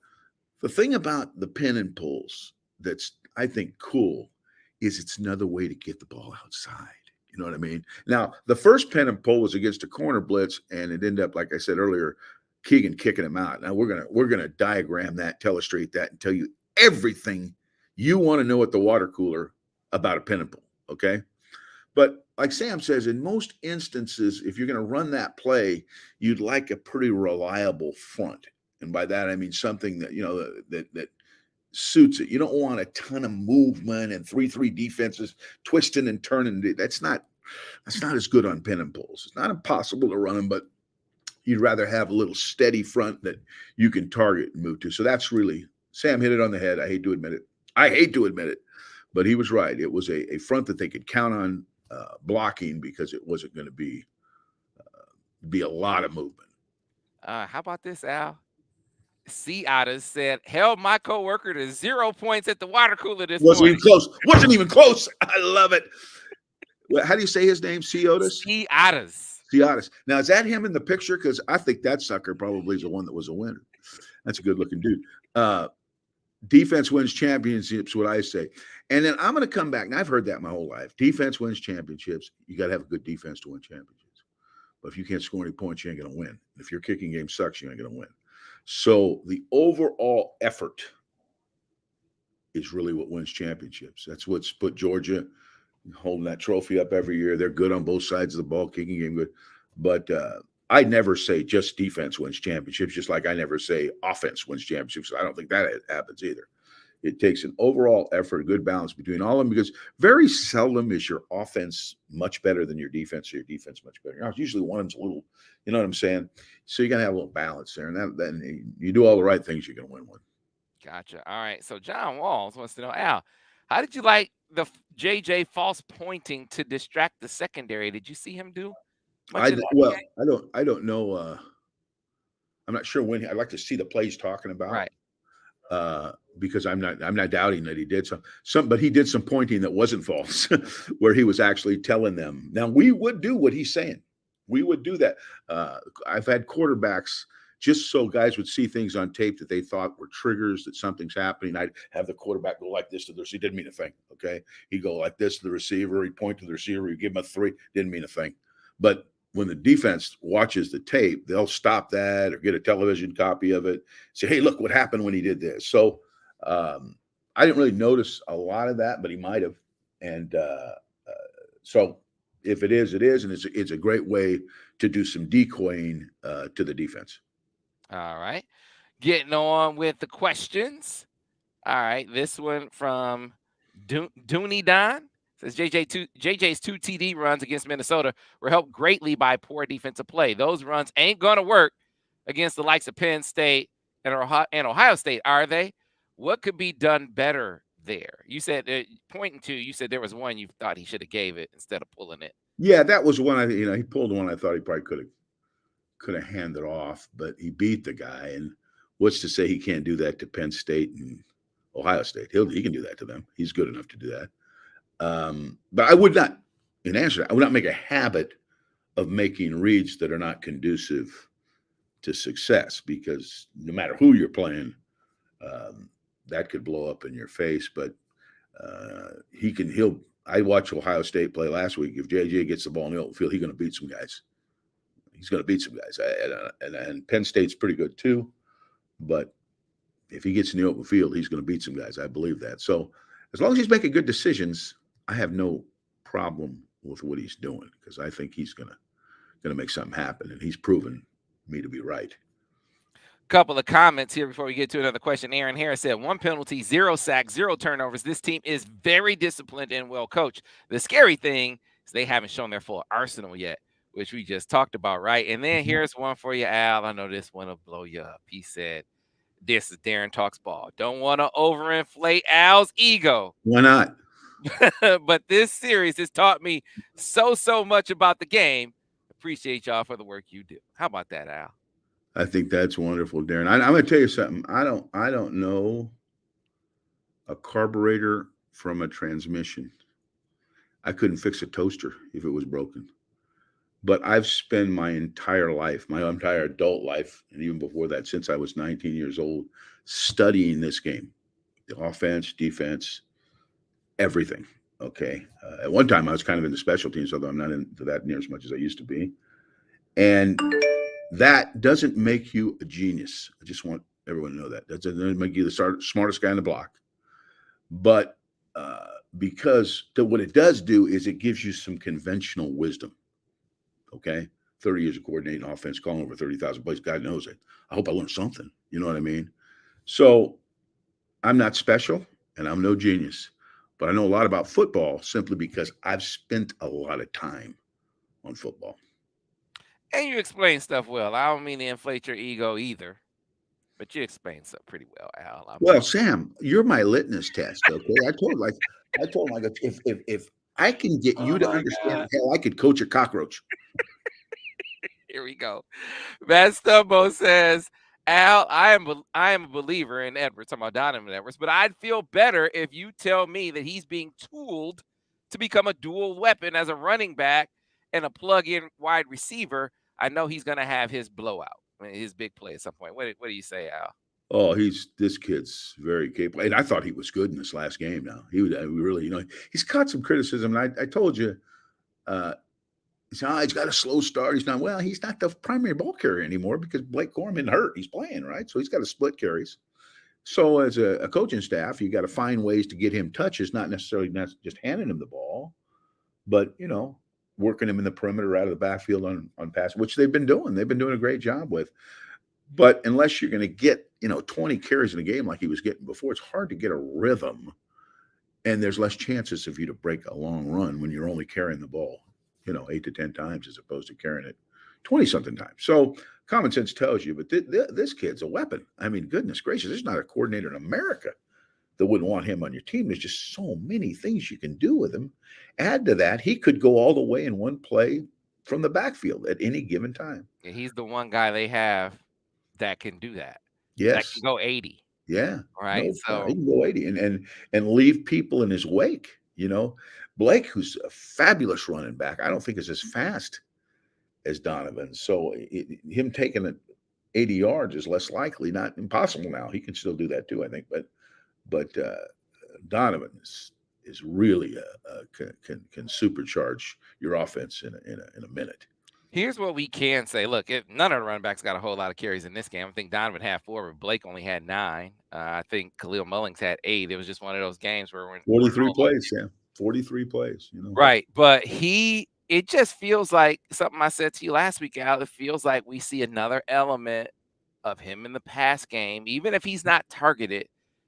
[SPEAKER 2] the thing about the pin and pulls that's, I think, cool is it's another way to get the ball outside. You know what I mean? Now, the first pin and pull was against a corner blitz, and it ended up, like I said earlier, Keegan kicking him out. Now we're gonna diagram that, illustrate that, and tell you everything you want to know at the water cooler about a pin and pull. Okay. But like Sam says, in most instances, if you're going to run that play, you'd like a pretty reliable front. And by that, I mean something that, that suits it. You don't want a ton of movement and 3-3 defenses twisting and turning. That's not as good on pin and pulls. It's not impossible to run them, but you'd rather have a little steady front that you can target and move to. So that's really, Sam hit it on the head. I hate to admit it. But he was right. It was a front that they could count on blocking because it wasn't going to be a lot of movement.
[SPEAKER 1] How about this, Al? Sea Otters said, held my coworker to 0 points at the water cooler this morning.
[SPEAKER 2] Wasn't even close. I love it. How do you say his name? Sea Otters?
[SPEAKER 1] Sea Otters.
[SPEAKER 2] Sea Otters. Now, is that him in the picture? Because I think that sucker probably is the one that was a winner. That's a good-looking dude. Defense wins championships, what I say. And then I'm going to come back. Now, I've heard that my whole life. Defense wins championships. You got to have a good defense to win championships. But if you can't score any points, you ain't going to win. If your kicking game sucks, you ain't going to win. So the overall effort is really what wins championships. That's what's put Georgia holding that trophy up every year. They're good on both sides of the ball, kicking game good. But I never say just defense wins championships, just like I never say offense wins championships. I don't think that happens either. It takes an overall effort, a good balance between all of them, because very seldom is your offense much better than your defense, or your defense much better. Usually one of them's a little, you know what I'm saying? So you got to have a little balance there. And then you do all the right things, you're going to win one.
[SPEAKER 1] Gotcha. All right. So John Walls wants to know, Al, how did you like the JJ false pointing to distract the secondary? Did you see him do much of that?
[SPEAKER 2] I don't know. I'm not sure when. I'd like to see the plays talking about.
[SPEAKER 1] Right.
[SPEAKER 2] because I'm not doubting that he did but he did some pointing that wasn't false, where he was actually telling them. Now we would do what he's saying. We would do that. I've had quarterbacks just so guys would see things on tape that they thought were triggers that something's happening. I'd have the quarterback go like this to the receiver. He didn't mean a thing. Okay, he'd go like this to the receiver. He'd point to the receiver. He'd give him a three. Didn't mean a thing. But when the defense watches the tape, they'll stop that or get a television copy of it. Say, hey, look what happened when he did this. So I didn't really notice a lot of that, but he might have. And so if it is, it is, and it's a great way to do some decoying to the defense.
[SPEAKER 1] All right. Getting on with the questions. All right. This one from Dooney Don says JJ's two TD runs against Minnesota were helped greatly by poor defensive play. Those runs ain't gonna work against the likes of Penn State and Ohio State, are they? What could be done better there? You said pointing to you said there was one you thought he should have gave it instead of pulling it.
[SPEAKER 2] Yeah, that was one. He pulled one I thought he probably could have handed off, but he beat the guy. And what's to say he can't do that to Penn State and Ohio State? He can do that to them. He's good enough to do that. But I would not, in answer to that, I would not make a habit of making reads that are not conducive to success, because no matter who you're playing, that could blow up in your face. But I watched Ohio State play last week. If JJ gets the ball in the open field, he's going to beat some guys. He's going to beat some guys. And Penn State's pretty good too. But if he gets in the open field, he's going to beat some guys. I believe that. So as long as he's making good decisions, I have no problem with what he's doing, because I think he's going to make something happen, and he's proven me to be right.
[SPEAKER 1] Couple of comments here before we get to another question. Aaron Harris said 1 penalty, 0 sacks, 0 turnovers. This team is very disciplined and well coached. The scary thing is they haven't shown their full arsenal yet, which we just talked about, right? And then here's one for you, Al. I know this one will blow you up. He said, this is Darren Talks Ball. Don't want to overinflate Al's ego.
[SPEAKER 2] Why not?
[SPEAKER 1] But this series has taught me so much about the game. Appreciate y'all for the work you do. How about that, Al?
[SPEAKER 2] I think that's wonderful, Darren. I'm going to tell you something. I don't know a carburetor from a transmission. I couldn't fix a toaster if it was broken. But I've spent my entire life, my entire adult life, and even before that, since I was 19 years old, studying this game, the offense, defense, everything. Okay. At one time, I was kind of into special teams, although I'm not into that near as much as I used to be. And that doesn't make you a genius. I just want everyone to know that. That doesn't make you the smartest guy on the block. But because what it does do is it gives you some conventional wisdom. Okay. 30 years of coordinating offense, calling over 30,000 plays. God knows it. I hope I learned something. You know what I mean? So I'm not special and I'm no genius, but I know a lot about football simply because I've spent a lot of time on football.
[SPEAKER 1] And you explain stuff well. I don't mean to inflate your ego either, but you explain stuff pretty well, Al.
[SPEAKER 2] Well, Sam, you're my litmus test. Okay. I told him, if I can get you to understand, hell, I could coach a cockroach.
[SPEAKER 1] Here we go. Matt Stumbo says, Al, I am a believer in Edwards. Talking about Donovan Edwards, but I'd feel better if you tell me that he's being tooled to become a dual weapon as a running back and a plug-in wide receiver. I know he's going to have his blowout, his big play at some point. What do you say, Al?
[SPEAKER 2] Oh, this kid's very capable, and I thought he was good in this last game. Now he would really, he's caught some criticism. And I told you, he's got a slow start. He's not the primary ball carrier anymore because Blake Corman hurt. He's playing, right, so he's got to split carries. So as a coaching staff, you got to find ways to get him touches, not necessarily just handing him the ball, but working him in the perimeter out of the backfield on pass, which they've been doing. They've been doing a great job with. But unless you're going to get 20 carries in a game like he was getting before, it's hard to get a rhythm, and there's less chances of you to break a long run when you're only carrying the ball 8 to 10 times as opposed to carrying it 20-something times. So common sense tells you, but this kid's a weapon. I mean, goodness gracious, there's not a coordinator in America that wouldn't want him on your team. There's just so many things you can do with him. Add to that, he could go all the way in one play from the backfield at any given time.
[SPEAKER 1] Yeah, he's the one guy they have that can do that.
[SPEAKER 2] Yes.
[SPEAKER 1] That can go 80.
[SPEAKER 2] Yeah,
[SPEAKER 1] right?
[SPEAKER 2] no problem. He
[SPEAKER 1] So
[SPEAKER 2] can go 80 and leave people in his wake, you know? Blake, who's a fabulous running back, I don't think is as fast as Donovan. So him taking it 80 yards is less likely, not impossible now. He can still do that too, I think. But Donovan is really can supercharge your offense in a minute.
[SPEAKER 1] here's what we can say. Look, none of the running backs got a whole lot of carries in this game. I think Donovan had 4, but Blake only had 9. I think Khalil Mullings had 8. It was just one of those games where we're
[SPEAKER 2] 43
[SPEAKER 1] all over.
[SPEAKER 2] plays, Sam. 43 plays, you know.
[SPEAKER 1] Right, but it just feels like something I said to you last week, Al. It feels like we see another element of him in the pass game. Even if he's not targeted,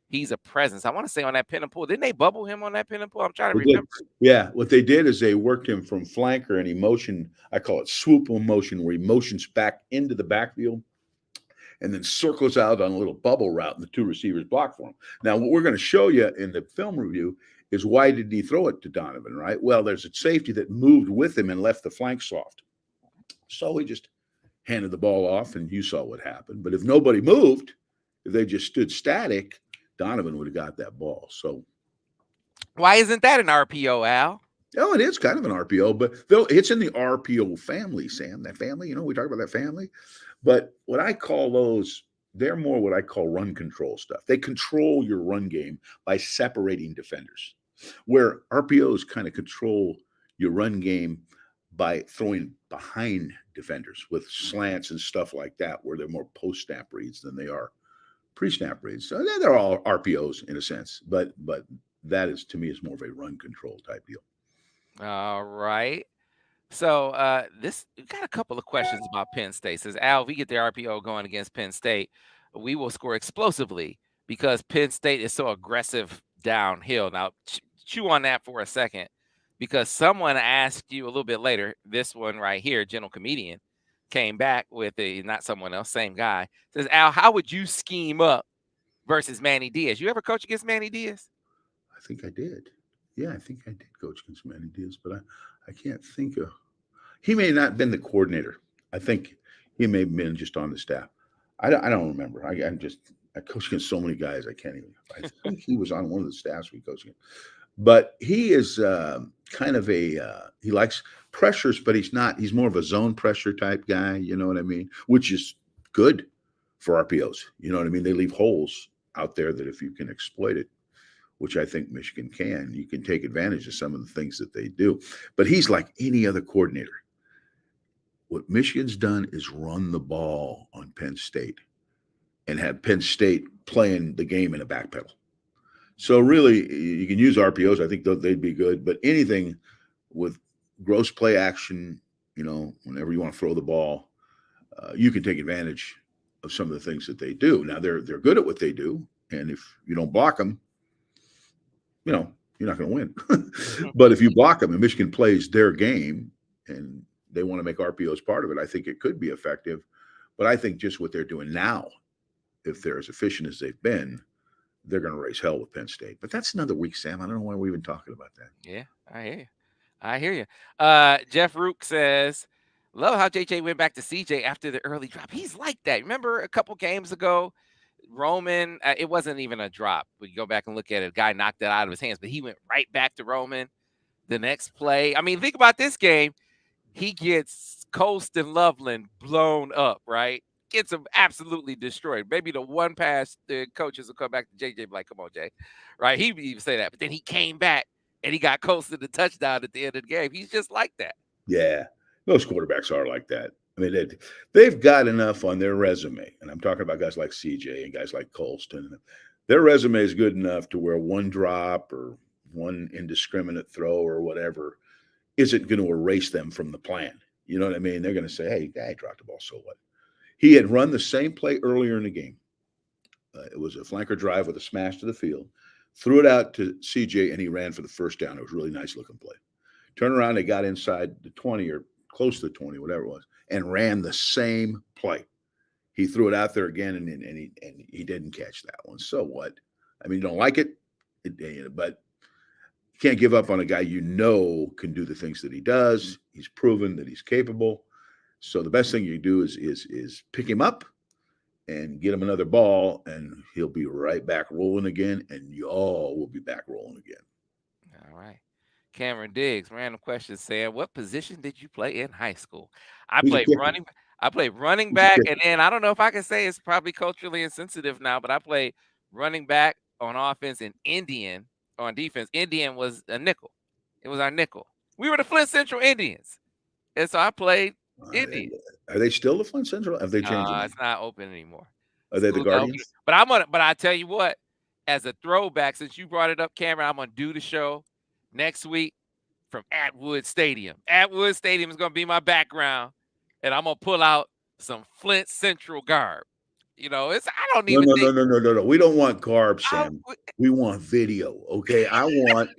[SPEAKER 1] he's a presence. I want to say on that pin and pull. Didn't they bubble him on that pin and pull? I'm trying to
[SPEAKER 2] They did.
[SPEAKER 1] remember.
[SPEAKER 2] Yeah, what they did is they worked him from flanker and he motioned, I call it swoop motion, where he motions back into the backfield and then circles out on a little bubble route and the two receivers block for him. Now, what we're going to show you in the film review is why did he throw it to Donovan, right? Well, there's a safety that moved with him and left the flank soft. So he just handed the ball off and you saw what happened. But if nobody moved, if they just stood static, Donovan would have got that ball. So
[SPEAKER 1] Why isn't that an RPO, Al?
[SPEAKER 2] oh, it is kind of an RPO, but it's in the RPO family, Sam. That family, we talk about that family. But what I call those, they're more what I call run control stuff. They control your run game by separating defenders, where RPOs kind of control your run game by throwing behind defenders with slants and stuff like that, where they're more post snap reads than they are pre snap reads. So they're all RPOs in a sense, but that is to me is more of a run control type deal.
[SPEAKER 1] All right. So this we got a couple of questions about Penn State. Says Al, if we get the RPO going against Penn State, we will score explosively because Penn State is so aggressive downhill. Now chew on that for a second, because someone asked you a little bit later. This one right here, Gentle Comedian, came back with a not someone else, same guy. Says Al, how would you scheme up versus Manny Diaz? You ever coach against Manny Diaz?
[SPEAKER 2] I think I did. Yeah, I think I did coach against Manny Diaz, but I can't think of. He may not have been the coordinator. I think he may have been just on the staff. I don't remember. I coached against so many guys I can't even. I think he was on one of the staffs we coached against. But he is kind of he likes pressures, but he's not. He's more of a zone pressure type guy. You know what I mean? Which is good for RPOs. You know what I mean? They leave holes out there that if you can exploit it, which I think Michigan can, you can take advantage of some of the things that they do. But he's like any other coordinator. What Michigan's done is run the ball on Penn State and have Penn State playing the game in a back pedal. So really, you can use RPOs. I think they'd be good. But anything with gross play action, whenever you want to throw the ball, you can take advantage of some of the things that they do. Now they're good at what they do, and if you don't block them, you're not going to win. But if you block them and Michigan plays their game and they want to make RPOs part of it, I think it could be effective. But I think just what they're doing now, if they're as efficient as they've been, they're going to raise hell with Penn State. But that's another week, Sam. I don't know why we're even talking about that.
[SPEAKER 1] Yeah, I hear you. I hear you. Jeff Rook says, love how JJ went back to CJ after the early drop. He's like that. Remember a couple games ago, Roman, it wasn't even a drop. We go back and look at it. A guy knocked it out of his hands, but he went right back to Roman the next play. I mean, think about this game. He gets Colston Loveland blown up, right? Gets him absolutely destroyed. Maybe the one pass the coaches will come back to JJ, be like, come on, Jay. Right? He would even say that. But then he came back and he got Colston the touchdown at the end of the game. He's just like that.
[SPEAKER 2] Yeah, most quarterbacks are like that. I mean, they've got enough on their resume, and I'm talking about guys like CJ and guys like Colston. Their resume is good enough to where one drop or one indiscriminate throw or whatever isn't going to erase them from the plan. You know what I mean? They're going to say, hey, I dropped the ball, so what? He had run the same play earlier in the game. It was a flanker drive with a smash to the field, threw it out to CJ, and he ran for the first down. It was a really nice looking play. Turned around, they got inside the 20 or close to the 20, whatever it was, and ran the same play. He threw it out there again, and he didn't catch that one. So what? I mean, you don't like it, but you can't give up on a guy can do the things that he does. He's proven that he's capable. So the best thing you do is pick him up and get him another ball, and he'll be right back rolling again, and y'all will be back rolling again.
[SPEAKER 1] All right. Cameron Diggs, random question saying, "What position did you play in high school?" I
[SPEAKER 2] He's a
[SPEAKER 1] played
[SPEAKER 2] kicker.
[SPEAKER 1] running. I played running
[SPEAKER 2] He's a
[SPEAKER 1] back,
[SPEAKER 2] kicker.
[SPEAKER 1] and then I don't know if I can say it's probably culturally insensitive now, but I played running back on offense and Indian on defense. Indian was a nickel. It was our nickel. We were the Flint Central Indians, and so I played Indian.
[SPEAKER 2] Are they still the Flint Central? Have they changed their
[SPEAKER 1] No,
[SPEAKER 2] name?
[SPEAKER 1] it's not open anymore.
[SPEAKER 2] Are they the
[SPEAKER 1] School's not open.
[SPEAKER 2] Guardians?
[SPEAKER 1] But I'm gonna. But I tell you what, as a throwback, since you brought it up, Cameron, I'm gonna do the show next week from Atwood Stadium. Atwood Stadium is gonna be my background, and I'm gonna pull out some Flint Central garb. It's I don't
[SPEAKER 2] No,
[SPEAKER 1] even
[SPEAKER 2] no,
[SPEAKER 1] think
[SPEAKER 2] no, no, no, no, no. We don't want carbs,
[SPEAKER 1] I
[SPEAKER 2] Sam. We want video. Okay. I want.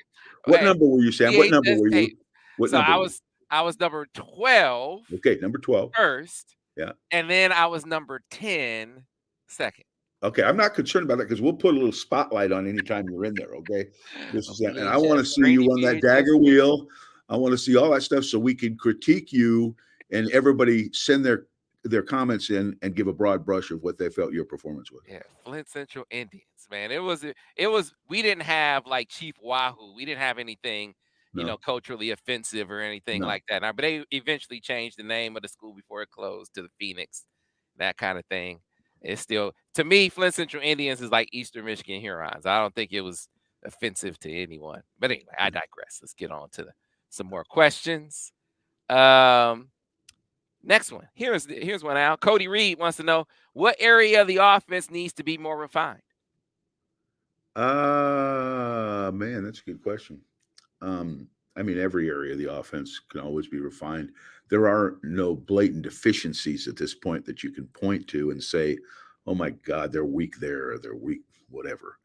[SPEAKER 2] What
[SPEAKER 1] hey,
[SPEAKER 2] number were you, Sam? What number
[SPEAKER 1] VHS
[SPEAKER 2] were
[SPEAKER 1] tape.
[SPEAKER 2] you? What
[SPEAKER 1] So
[SPEAKER 2] number
[SPEAKER 1] I
[SPEAKER 2] were you?
[SPEAKER 1] was I was number 12
[SPEAKER 2] Okay, number 12.
[SPEAKER 1] first,
[SPEAKER 2] Yeah.
[SPEAKER 1] and then I was number 10 second.
[SPEAKER 2] Okay, I'm not concerned about that because we'll put a little spotlight on anytime you're in there. Okay,
[SPEAKER 1] A
[SPEAKER 2] and I want to see
[SPEAKER 1] grainy
[SPEAKER 2] you on that
[SPEAKER 1] VHS
[SPEAKER 2] dagger
[SPEAKER 1] tape.
[SPEAKER 2] wheel. I want to see all that stuff so we can critique you, and everybody send their comments in and give a broad brush of what they felt your performance was.
[SPEAKER 1] Yeah, Flint Central Indians, man. It was we didn't have like Chief Wahoo. We didn't have anything,
[SPEAKER 2] No,
[SPEAKER 1] culturally offensive or anything
[SPEAKER 2] no.
[SPEAKER 1] like that. Now, but they eventually changed the name of the school before it closed to the Phoenix, that kind of thing. It's still to me, Flint Central Indians is like Eastern Michigan Hurons. I don't think it was offensive to anyone. But anyway, I digress. Let's get on to some more questions. Um, Next one. Here's one out. Cody Reed wants to know what area of the offense needs to be more refined.
[SPEAKER 2] Man, that's a good question. I mean, every area of the offense can always be refined. There are no blatant deficiencies at this point that you can point to and say, "Oh my God, they're weak there, or they're weak, whatever."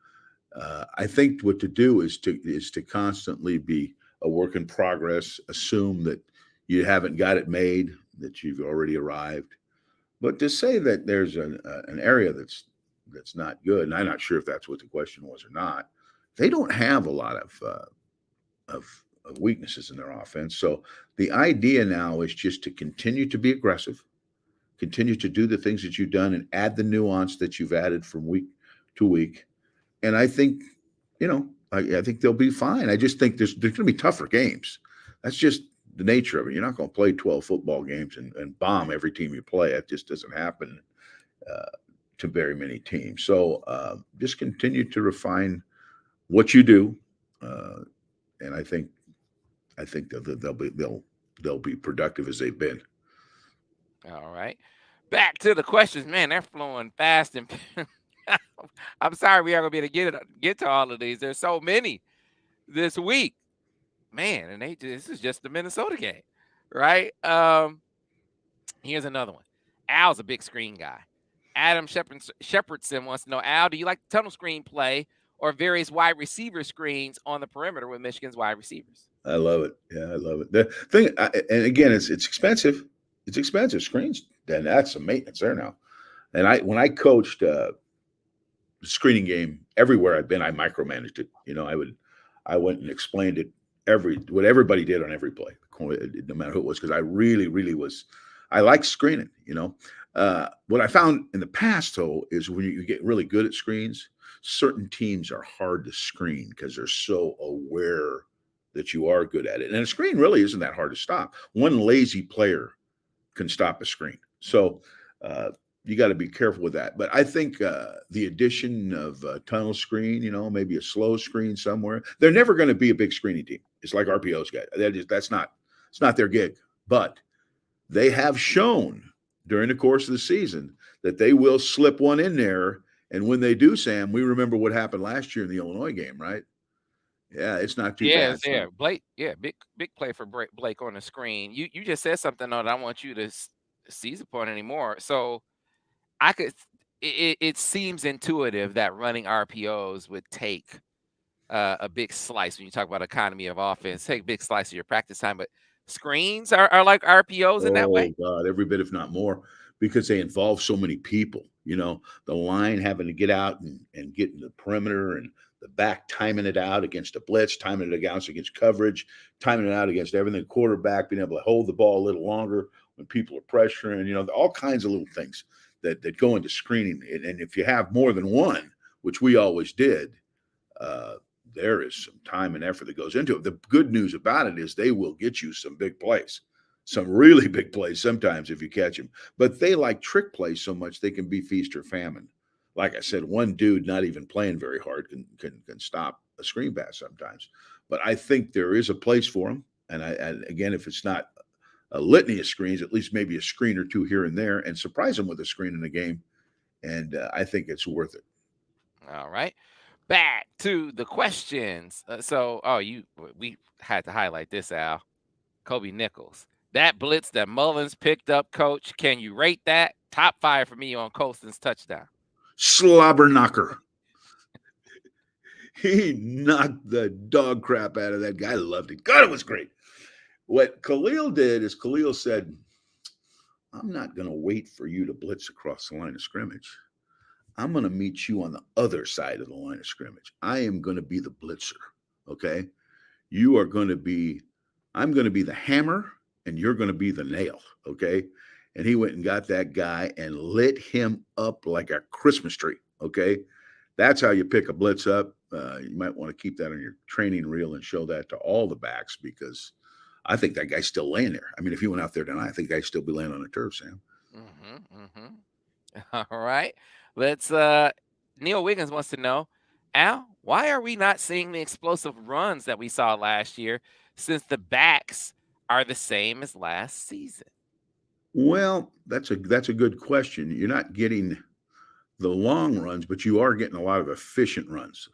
[SPEAKER 2] I think what to do is to constantly be a work in progress. Assume that you haven't got it made, that you've already arrived. But to say that there's an area that's not good, and I'm not sure if that's what the question was or not. They don't have a lot of weaknesses in their offense. So the idea now is just to continue to be aggressive, continue to do the things that you've done, and add the nuance that you've added from week to week. And I think, I think they'll be fine. I just think there's going to be tougher games. That's just the nature of it. You're not going to play 12 football games and bomb every team you play. It just doesn't happen uh, to very many teams. So just continue to refine what you do, uh, and I think they'll be productive as they've been.
[SPEAKER 1] All right. Back to the questions. Man, they're flowing fast and I'm sorry we aren't gonna be able to get to all of these. There's so many this week. Man, and this is just the Minnesota game. Right? Here's another one. Al's a big screen guy. Adam Shepherdson wants to know, Al, do you like the tunnel screen play or various wide receiver screens on the perimeter with Michigan's wide receivers?
[SPEAKER 2] I love it. Yeah, I love it. The thing, and again, it's expensive. It's expensive screens. Then that's some maintenance there now. And when I coached the screening game everywhere I've been, I micromanaged it. I went and explained it what everybody did on every play, no matter who it was, because I really, really was. I like screening. What I found in the past though is when you get really good at screens, certain teams are hard to screen because they're so aware that you are good at it. And a screen really isn't that hard to stop. One lazy player can stop a screen. So uh, you got to be careful with that. But I think the addition of a tunnel screen, maybe a slow screen somewhere, they're never going to be a big screening team. It's like RPO's guy. It's not their gig. But they have shown during the course of the season that they will slip one in there. And when they do, Sam, we remember what happened last year in the Illinois game, right? Yeah, it's not too
[SPEAKER 1] Yeah,
[SPEAKER 2] bad.
[SPEAKER 1] yeah.
[SPEAKER 2] So,
[SPEAKER 1] Blake, yeah, big play for Blake on the screen. You just said something though that I want you to seize upon anymore. So I could. It seems intuitive that running RPOs would take a big slice when you talk about economy of offense. Take a big slice of your practice time, but screens are like RPOs in that
[SPEAKER 2] oh
[SPEAKER 1] way.
[SPEAKER 2] God, every bit, if not more, because they involve so many people. The line having to get out and get in the perimeter, and the back timing it out against a blitz, timing it against coverage, timing it out against everything. Quarterback being able to hold the ball a little longer when people are pressuring. All kinds of little things that go into screening. And if you have more than one, which we always did, uh, there is some time and effort that goes into it. The good news about it is they will get you some big plays, some really big plays sometimes if you catch them. But they like trick plays so much they can be feast or famine. Like I said, one dude not even playing very hard can stop a screen pass sometimes. But I think there is a place for them. And again, if it's not a litany of screens, at least maybe a screen or two here and there, and surprise them with a screen in the game. And I think it's worth it.
[SPEAKER 1] All right. Back to the questions. We had to highlight this, Al. Kobe Nichols. That blitz that Mullins picked up, coach. Can you rate that? Top 5 for me on Colston's touchdown.
[SPEAKER 2] Slobber knocker. He knocked the dog crap out of that guy. I loved it. God, it was great. What Khalil did is Khalil said, I'm not going to wait for you to blitz across the line of scrimmage. I'm going to meet you on the other side of the line of scrimmage. I am going to be the blitzer. Okay. You are going to be, I'm going to be the hammer and you're going to be the nail. Okay. And he went and got that guy and lit him up like a Christmas tree. Okay. That's how you pick a blitz up. You might want to keep that on your training reel and show that to all the backs because I think that guy's still laying there. I mean, if he went out there tonight, I think I'd still be laying on the turf, Sam.
[SPEAKER 1] All right. Let's Neil Wiggins wants to know, Al, why are we not seeing the explosive runs that we saw last year since the backs are the same as last season?
[SPEAKER 2] Well, that's a good question. You're not getting the long runs, but you are getting a lot of efficient runs.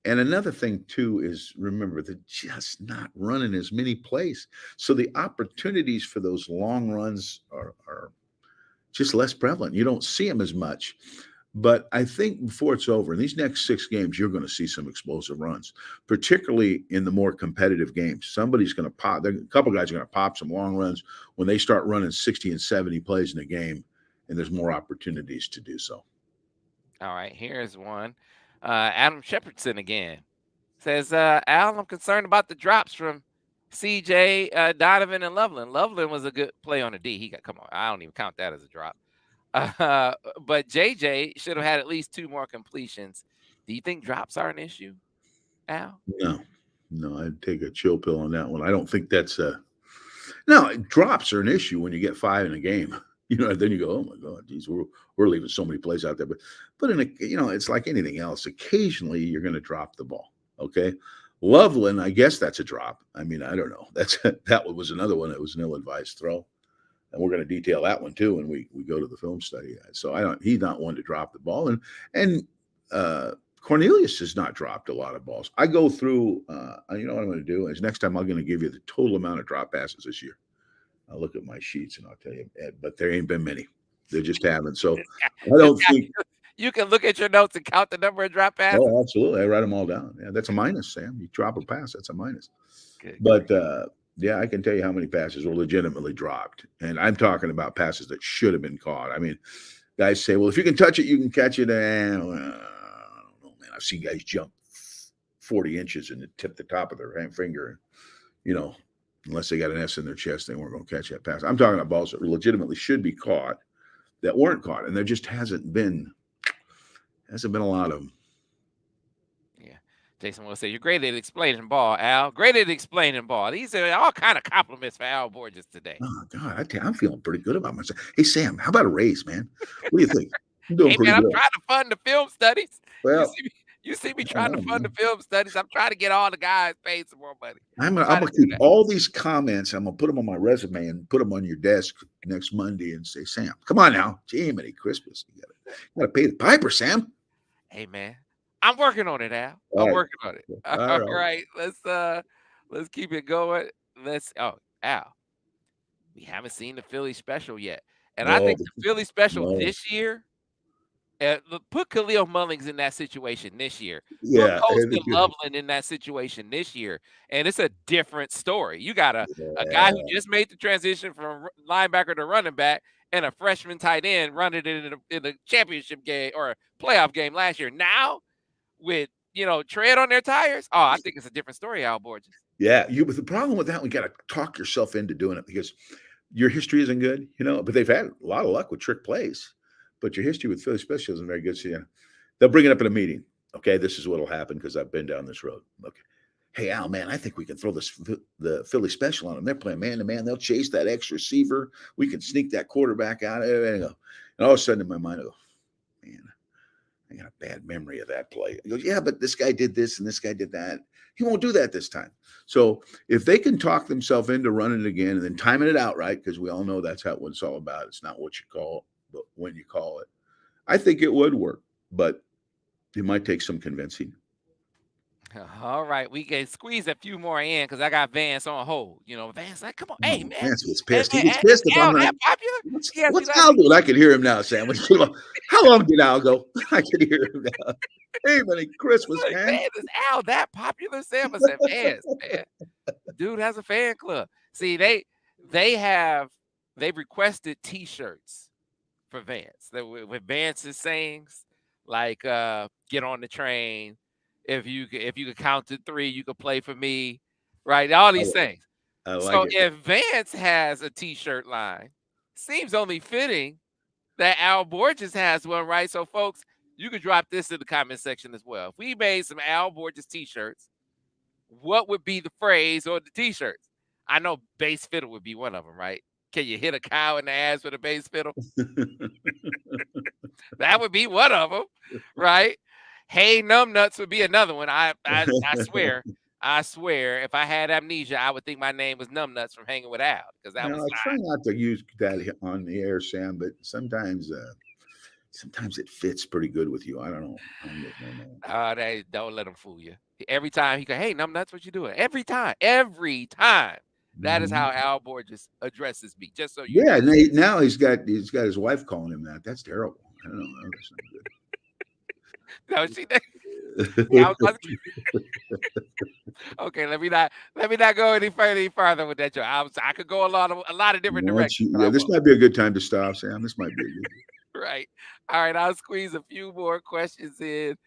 [SPEAKER 2] And another thing too is remember they're just not running as many plays. So the opportunities for those long runs are just less prevalent. You don't see them as much. But I think before it's over, in these next 6 games, you're going to see some explosive runs, particularly in the more competitive games. Somebody's going to pop, a couple guys are going to pop some long runs when they start running 60 and 70 plays in a game, and there's more opportunities to do so.
[SPEAKER 1] All right, here's one. Adam Shepardson again says, Al, I'm concerned about the drops from CJ, Donovan, and Loveland. Loveland was a good play on the D. Come on, I don't even count that as a drop. But JJ should have had at least 2 more completions. Do you think drops are an issue, Al?
[SPEAKER 2] No, I'd take a chill pill on that one. I don't think that's no, drops are an issue when you get 5 in a game. Then you go, oh my God, geez, we're leaving so many plays out there. But in it's like anything else. Occasionally you're going to drop the ball. Okay. Loveland, I guess that's a drop. I mean, I don't know. That was another one that was an ill-advised throw. And we're going to detail that one too when we go to the film study. So he's not one to drop the ball. And Cornelius has not dropped a lot of balls. I go through, what I'm going to do is next time I'm going to give you the total amount of drop passes this year. I'll look at my sheets and I'll tell you, but there ain't been many. They just haven't. So I don't think
[SPEAKER 1] you can look at your notes and count the number of drop passes.
[SPEAKER 2] Oh, absolutely. I write them all down. Yeah, that's a minus, Sam. You drop a pass, that's a minus.
[SPEAKER 1] Good.
[SPEAKER 2] But yeah, I can tell you how many passes were legitimately dropped. And I'm talking about passes that should have been caught. I mean, guys say, well, if you can touch it, you can catch it. And I don't know, man. I've seen guys jump 40 inches and tip the top of their finger. Unless they got an S in their chest, they weren't going to catch that pass. I'm talking about balls that legitimately should be caught that weren't caught. And there just hasn't been a lot of them.
[SPEAKER 1] Yeah. Jason will say, you're great at explaining ball, Al. Great at explaining ball. These are all kind of compliments for Al Borges today.
[SPEAKER 2] Oh, God, I'm feeling pretty good about myself. Hey, Sam, how about a raise, man? What do you think? I'm doing pretty
[SPEAKER 1] I'm
[SPEAKER 2] good.
[SPEAKER 1] trying to fund the film studies.
[SPEAKER 2] Well,
[SPEAKER 1] you see me trying to fund the film studies. I'm trying to get all the guys paid some more money.
[SPEAKER 2] I'm gonna keep all these comments. I'm gonna put them on my resume and put them on your desk next Monday and say, Sam, come on now. Jiminy Christmas. You gotta pay the piper, Sam.
[SPEAKER 1] Hey, man. I'm working on it, Al. I'm working on it. All right. Let's keep it going. Al, we haven't seen the Philly special yet. And I think the Philly special this year, put Khalil Mullings in that situation this year.
[SPEAKER 2] Yeah.
[SPEAKER 1] Put Colston Loveland in that situation this year. And it's a different story. You got a guy who just made the transition from linebacker to running back and a freshman tight end running it in a championship game or a playoff game last year. Now, with tread on their tires, I think it's a different story, Al Borges.
[SPEAKER 2] Yeah, but the problem with that, we got to talk yourself into doing it because your history isn't good, but they've had a lot of luck with trick plays. but your history with Philly special isn't very good. So yeah, they'll bring it up in a meeting. Okay, this is what'll happen because I've been down this road. Okay. Hey Al, man, I think we can throw the Philly special on them. They're playing man to man. They'll chase that X receiver. We can sneak that quarterback out. And all of a sudden in my mind, I go, man, I got a bad memory of that play. He goes, yeah, but this guy did this and this guy did that. He won't do that this time. So if they can talk themselves into running it again and then timing it out right, because we all know that's what it's all about. It's not what you call, but when you call it. I think it would work, but it might take some convincing.
[SPEAKER 1] All right, we can squeeze a few more in because I got Vance on hold. Vance like, come on, hey
[SPEAKER 2] Oh,
[SPEAKER 1] man,
[SPEAKER 2] Vance gets
[SPEAKER 1] hey
[SPEAKER 2] pissed. He
[SPEAKER 1] man,
[SPEAKER 2] gets
[SPEAKER 1] is
[SPEAKER 2] pissed if I'm
[SPEAKER 1] Al
[SPEAKER 2] not.
[SPEAKER 1] that popular? Yeah, see
[SPEAKER 2] What's
[SPEAKER 1] that's
[SPEAKER 2] Al doing? I can hear him now, Sam. How long did Al go? I can hear him now. Hey, Merry Christmas,
[SPEAKER 1] like,
[SPEAKER 2] man.
[SPEAKER 1] man, is Al that popular? Sam, I said, Vance, man, dude has a fan club. See, they've requested T-shirts for Vance. With Vance's sayings like "Get on the train," if you could count to 3, you could play for me, right? All these things.
[SPEAKER 2] I like
[SPEAKER 1] So
[SPEAKER 2] it.
[SPEAKER 1] if Vance has a T-shirt line, seems only fitting that Al Borges has one, right? So folks, you could drop this in the comment section as well. If we made some Al Borges T-shirts, what would be the phrase on the T-shirts? I know bass fiddle would be one of them, right? Can you hit a cow in the ass with a bass fiddle? That would be one of them, right? Hey, numbnuts would be another one. I swear, if I had amnesia, I would think my name was Numbnuts from hanging with Al because that
[SPEAKER 2] Now
[SPEAKER 1] was
[SPEAKER 2] I try not to use that on the air, Sam, but sometimes it fits pretty good with you. I don't know. I don't know.
[SPEAKER 1] they don't let him fool you. Every time he go, hey, numbnuts, what you doing? Every time. That is
[SPEAKER 2] Mhm.
[SPEAKER 1] how Al Borges addresses me. Just so you know.
[SPEAKER 2] Yeah, now he's got his wife calling him that. That's terrible. I don't know. That's
[SPEAKER 1] No, see, yeah, I was
[SPEAKER 2] not
[SPEAKER 1] about to, okay. Let me not go any further with that joke. I could go a lot of different directions, but I
[SPEAKER 2] This
[SPEAKER 1] won't.
[SPEAKER 2] might be a good time to stop, Sam. This might be a good.
[SPEAKER 1] Right. All right. I'll squeeze a few more questions in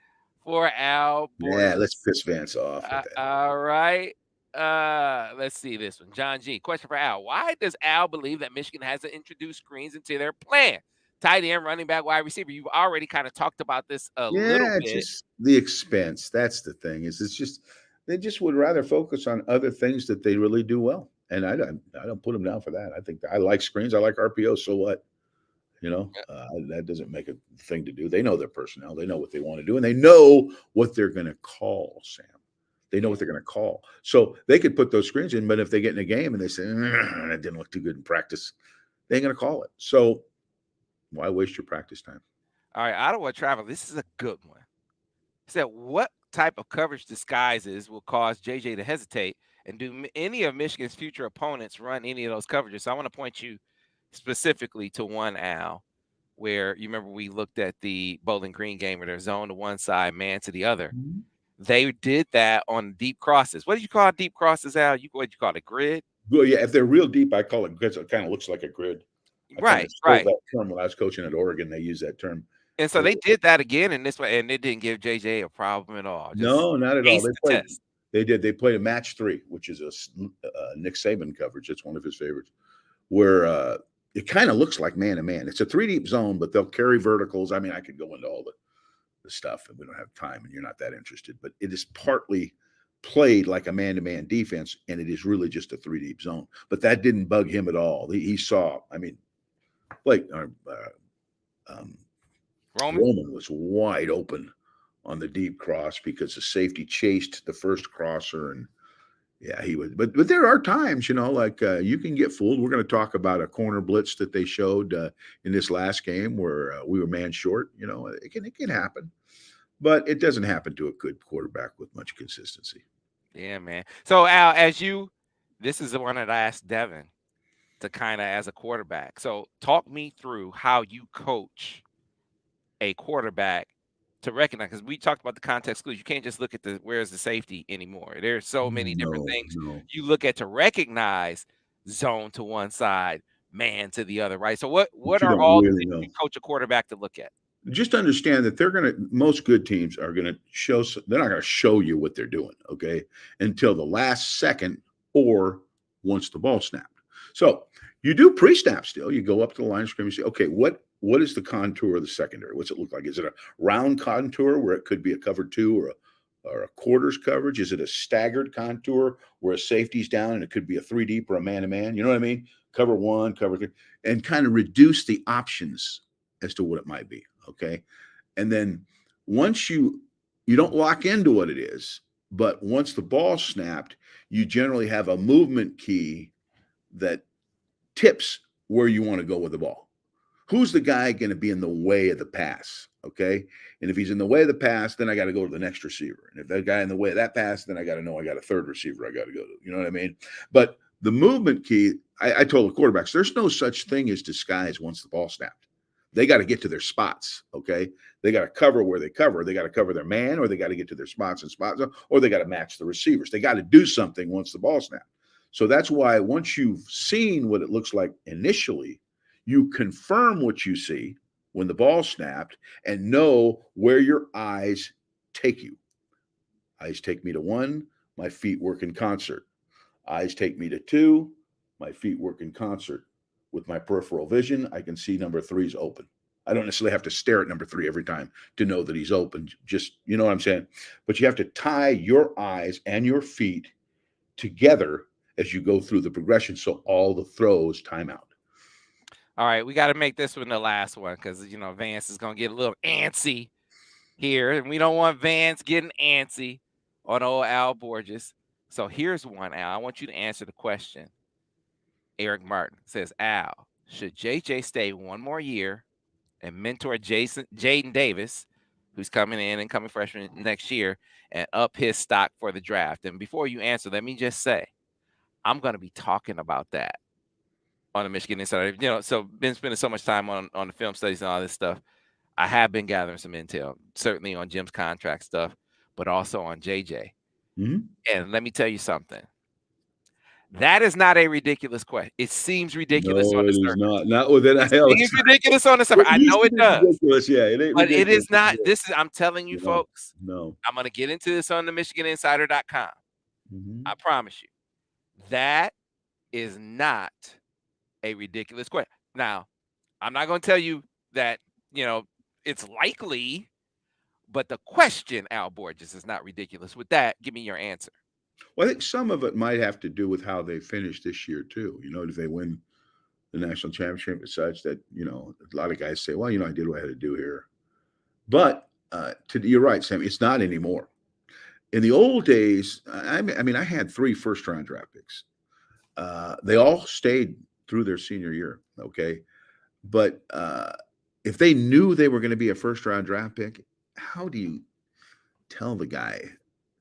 [SPEAKER 1] for Al
[SPEAKER 2] Yeah, let's
[SPEAKER 1] Borges.
[SPEAKER 2] piss Vance off with that.
[SPEAKER 1] All right. Let's see this one. John G. Question for Al. Why does Al believe that Michigan hasn't introduced screens into their plan? Tight end, running back, wide receiver. You've already kind of talked about this a little
[SPEAKER 2] Yeah, it's
[SPEAKER 1] bit.
[SPEAKER 2] just the expense. That's the thing. It's just they just would rather focus on other things that they really do well. And I don't put them down for that. I think I like screens. I like RPO. So what? That doesn't make a thing to do. They know their personnel. They know what they want to do, and they know what they're going to call. Sam, they know
[SPEAKER 1] Yeah.
[SPEAKER 2] what they're going to call. So they could put those screens in. But if they get in a game and they say that didn't look too good in practice, they ain't going to call it. So why waste your practice time?
[SPEAKER 1] All right. Ottawa Travel. This is a good one. He said, what type of coverage disguises will cause JJ to hesitate? And do any of Michigan's future opponents run any of those coverages? So I want to point you specifically to one, Al, where you remember we looked at the Bowling Green game where they're zone to one side, man to the other.
[SPEAKER 2] Mhm.
[SPEAKER 1] They did that on deep crosses. What did you call deep crosses, Al? What you call it, grid?
[SPEAKER 2] Well, yeah, if they're real deep, I call it grids. It kind of looks like a grid. I kind
[SPEAKER 1] Right,
[SPEAKER 2] of stole
[SPEAKER 1] right.
[SPEAKER 2] that term when I was coaching at Oregon. They use that term.
[SPEAKER 1] And so they did that again in this way, and it didn't give JJ a problem at all. Just
[SPEAKER 2] No, not at all.
[SPEAKER 1] ace
[SPEAKER 2] They
[SPEAKER 1] the
[SPEAKER 2] played.
[SPEAKER 1] test.
[SPEAKER 2] They did. They played a match 3, which is Nick Saban coverage. It's one of his favorites, where it kind of looks like man to man. It's a 3 deep zone, but they'll carry verticals. I mean, I could go into all the stuff, and we don't have time, and you're not that interested. But it is partly played like a man to man defense, and it is really just a 3 deep zone. But that didn't bug him at all. He saw. I mean, like um,
[SPEAKER 1] Roman?
[SPEAKER 2] Roman was wide open on the deep cross because the safety chased the first crosser, and yeah, he was. But there are times, like you can get fooled. We're going to talk about a corner blitz that they showed in this last game where we were man short. It can happen, but it doesn't happen to a good quarterback with much consistency.
[SPEAKER 1] Yeah, man. So Al, this is the one that I asked Devin to kind of as a quarterback. So talk me through how you coach a quarterback to recognize because we talked about the context clues. You can't just look at the where's the safety anymore. There's so many different
[SPEAKER 2] No,
[SPEAKER 1] things
[SPEAKER 2] no,
[SPEAKER 1] you look at to recognize zone to one side, man to the other, right? So what
[SPEAKER 2] but you
[SPEAKER 1] are
[SPEAKER 2] don't
[SPEAKER 1] all the
[SPEAKER 2] really
[SPEAKER 1] things you
[SPEAKER 2] know.
[SPEAKER 1] coach a quarterback to look at?
[SPEAKER 2] Just understand that most good teams are going to show, they're not going to show you what they're doing, okay, until the last second or once the ball snapped. So you do pre snap still. You go up to the line of scrimmage and say, okay, what is the contour of the secondary? What's it look like? Is it a round contour where it could be a cover two or a quarters coverage? Is it a staggered contour where a safety's down and it could be a three deep or a man to man? You know what I mean? Cover one, cover three, and kind of reduce the options as to what it might be. Okay. And then once you don't lock into what it is, but once the ball snapped, you generally have a movement key that tips where you want to go with the ball. Who's the guy going to be in the way of the pass? Okay. And if he's in the way of the pass, then I got to go to the next receiver. And if that guy in the way of that pass, then I got to know I got a third receiver I got to go to. You know what I mean? But the movement key, I told the quarterbacks, there's no such thing as disguise once the ball snapped. They got to get to their spots. Okay. They got to cover where they cover. They got to cover their man, or they got to get to their spots and spots, or they got to match the receivers. They got to do something once the ball snapped. So that's why once you've seen what it looks like initially, you confirm what you see when the ball snapped and know where your eyes take you. Eyes take me to one, my feet work in concert. Eyes take me to two, my feet work in concert. With my peripheral vision, I can see number three's open. I don't necessarily have to stare at number three every time to know that he's open. Just, you know what I'm saying? But you have to tie your eyes and your feet together as you go through the progression so all the throws time out.
[SPEAKER 1] All right, we got to make this one the last one because Vance is gonna get a little antsy here, and we don't want Vance getting antsy on old Al Borges. So here's one, Al. I want you to answer the question. Eric Martin says, Al, should JJ stay one more year and mentor Jaden Davis, who's coming in and coming freshman next year, and up his stock for the draft? And before you answer, let me just say, I'm going to be talking about that on the Michigan Insider. So been spending so much time on the film studies and all this stuff. I have been gathering some intel, certainly on Jim's contract stuff, but also on JJ.
[SPEAKER 2] Mm-hmm.
[SPEAKER 1] And let me tell you something. That is not a ridiculous question. It seems ridiculous
[SPEAKER 2] No,
[SPEAKER 1] on the
[SPEAKER 2] it is
[SPEAKER 1] surface.
[SPEAKER 2] not. Not with
[SPEAKER 1] It
[SPEAKER 2] NIL.
[SPEAKER 1] seems ridiculous on the surface.
[SPEAKER 2] It
[SPEAKER 1] I
[SPEAKER 2] used
[SPEAKER 1] know
[SPEAKER 2] to
[SPEAKER 1] it
[SPEAKER 2] be
[SPEAKER 1] does,
[SPEAKER 2] ridiculous. Yeah, it ain't
[SPEAKER 1] but it
[SPEAKER 2] ridiculous.
[SPEAKER 1] is not. I'm telling you,
[SPEAKER 2] No,
[SPEAKER 1] folks.
[SPEAKER 2] no.
[SPEAKER 1] I'm going to get into this on the MichiganInsider.com.
[SPEAKER 2] Mm-hmm.
[SPEAKER 1] I promise you. That is not a ridiculous question. Now, I'm not going to tell you that, it's likely, but the question, Al Borges, is not ridiculous. With that, give me your answer.
[SPEAKER 2] Well, I think some of it might have to do with how they finish this year too. If they win the national championship and such that a lot of guys say, well, I did what I had to do here. But you're right, Sam. It's not anymore. In the old days, I mean, I had 3 first-round draft picks. They all stayed through their senior year. Okay, but if they knew they were going to be a first-round draft pick, how do you tell the guy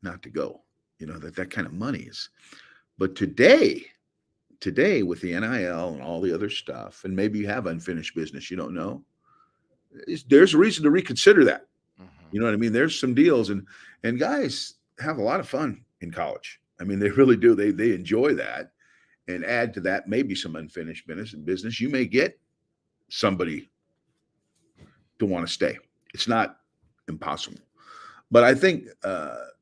[SPEAKER 2] not to go? That kind of money is. But today with the NIL and all the other stuff, and maybe you have unfinished business, you don't know. There's a reason to reconsider that.
[SPEAKER 1] Mm-hmm.
[SPEAKER 2] You know what I mean? There's some deals, and guys have a lot of fun in college. I mean, they really do. They enjoy that, and add to that maybe some unfinished business. You may get somebody to want to stay. It's not impossible, but I think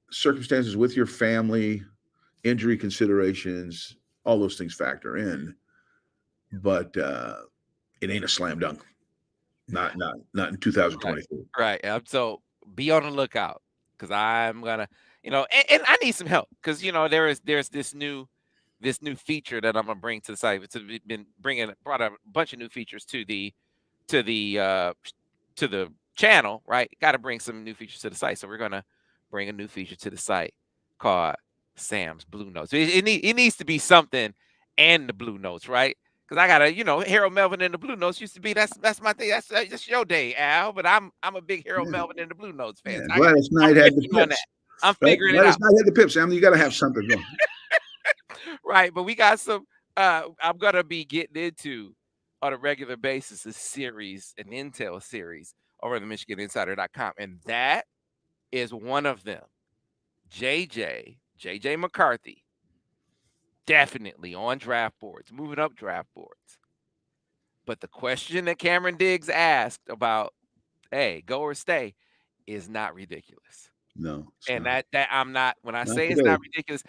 [SPEAKER 2] circumstances with your family, injury considerations, all those things factor in. But it ain't a slam dunk. Not in 2024.
[SPEAKER 1] Right. So be on the lookout because I'm gonna, and I need some help because there's this new feature that I'm gonna bring to the site. It's been brought a bunch of new features to the to the uh to the channel. Right. Got to bring some new features to the site. So we're gonna bring a new feature to the site called Sam's Blue Notes. It needs to be something and the Blue Notes, right? Because I gotta, Harold Melvin and the Blue Notes used to be that's my thing. That's your day, Al. But I'm a big Harold
[SPEAKER 2] Yeah,
[SPEAKER 1] Melvin and the Blue Notes fan.
[SPEAKER 2] yeah.
[SPEAKER 1] So
[SPEAKER 2] Gladys
[SPEAKER 1] I'm
[SPEAKER 2] Knight had the
[SPEAKER 1] working on that.
[SPEAKER 2] pips,
[SPEAKER 1] I'm
[SPEAKER 2] right?
[SPEAKER 1] figuring it
[SPEAKER 2] Gladys
[SPEAKER 1] out.
[SPEAKER 2] Knight had the pips. Sam, you got to have something going.
[SPEAKER 1] Right. But we got some I'm gonna be getting into on a regular basis a series, an intel series over at the MichiganInsider.com. And that is one of them. JJ McCarthy, definitely on draft boards, moving up draft boards. But the question that Cameron Diggs asked about, hey, go or stay, is not ridiculous.
[SPEAKER 2] No, it's
[SPEAKER 1] And
[SPEAKER 2] not.
[SPEAKER 1] that I'm not, when I
[SPEAKER 2] Not
[SPEAKER 1] say it's
[SPEAKER 2] today.
[SPEAKER 1] not ridiculous,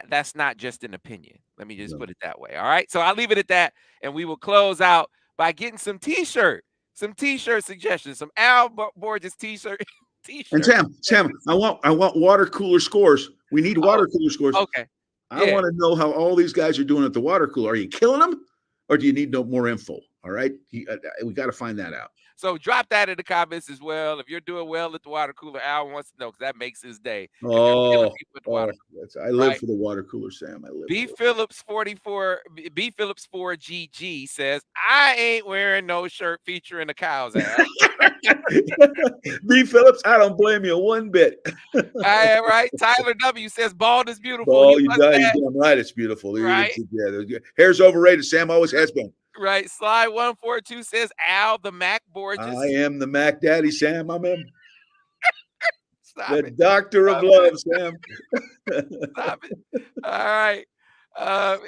[SPEAKER 1] that's not just an opinion. Let me just
[SPEAKER 2] No.
[SPEAKER 1] put it that way. All right. So I'll leave it at that. And we will close out by getting some t-shirt some T-shirt suggestions, some Al Borges T-shirt
[SPEAKER 2] And
[SPEAKER 1] T-shirt.
[SPEAKER 2] Sam, I want water cooler scores. We need
[SPEAKER 1] Oh,
[SPEAKER 2] water cooler scores.
[SPEAKER 1] okay.
[SPEAKER 2] I
[SPEAKER 1] Yeah.
[SPEAKER 2] want to know how all these guys are doing at the water cooler. Are you killing them, or do you need no more info? All right, we got to find that out.
[SPEAKER 1] So drop that in the comments as well. If you're doing well at the water cooler, Al wants to know because that makes his day. If you're killing
[SPEAKER 2] Oh,
[SPEAKER 1] people at the water
[SPEAKER 2] I live
[SPEAKER 1] right?
[SPEAKER 2] for the water cooler, Sam. I live
[SPEAKER 1] B
[SPEAKER 2] for
[SPEAKER 1] Phillips 44 B Phillips 4GG says I ain't wearing no shirt featuring the cows, Al.
[SPEAKER 2] it. B. Phillips, I don't blame you one bit.
[SPEAKER 1] I am right. Tyler W says bald is beautiful. He
[SPEAKER 2] Oh, you
[SPEAKER 1] wants
[SPEAKER 2] die. You're
[SPEAKER 1] that
[SPEAKER 2] damn right. It's beautiful.
[SPEAKER 1] right.
[SPEAKER 2] Yeah, hair's overrated. Sam always has been.
[SPEAKER 1] Right. Slide 142 says Al the Mac
[SPEAKER 2] I
[SPEAKER 1] Borges.
[SPEAKER 2] am the Mac Daddy, Sam. I'm him.
[SPEAKER 1] Stop
[SPEAKER 2] The
[SPEAKER 1] it.
[SPEAKER 2] doctor of
[SPEAKER 1] Stop
[SPEAKER 2] love,
[SPEAKER 1] it.
[SPEAKER 2] Sam.
[SPEAKER 1] Stop it. All right.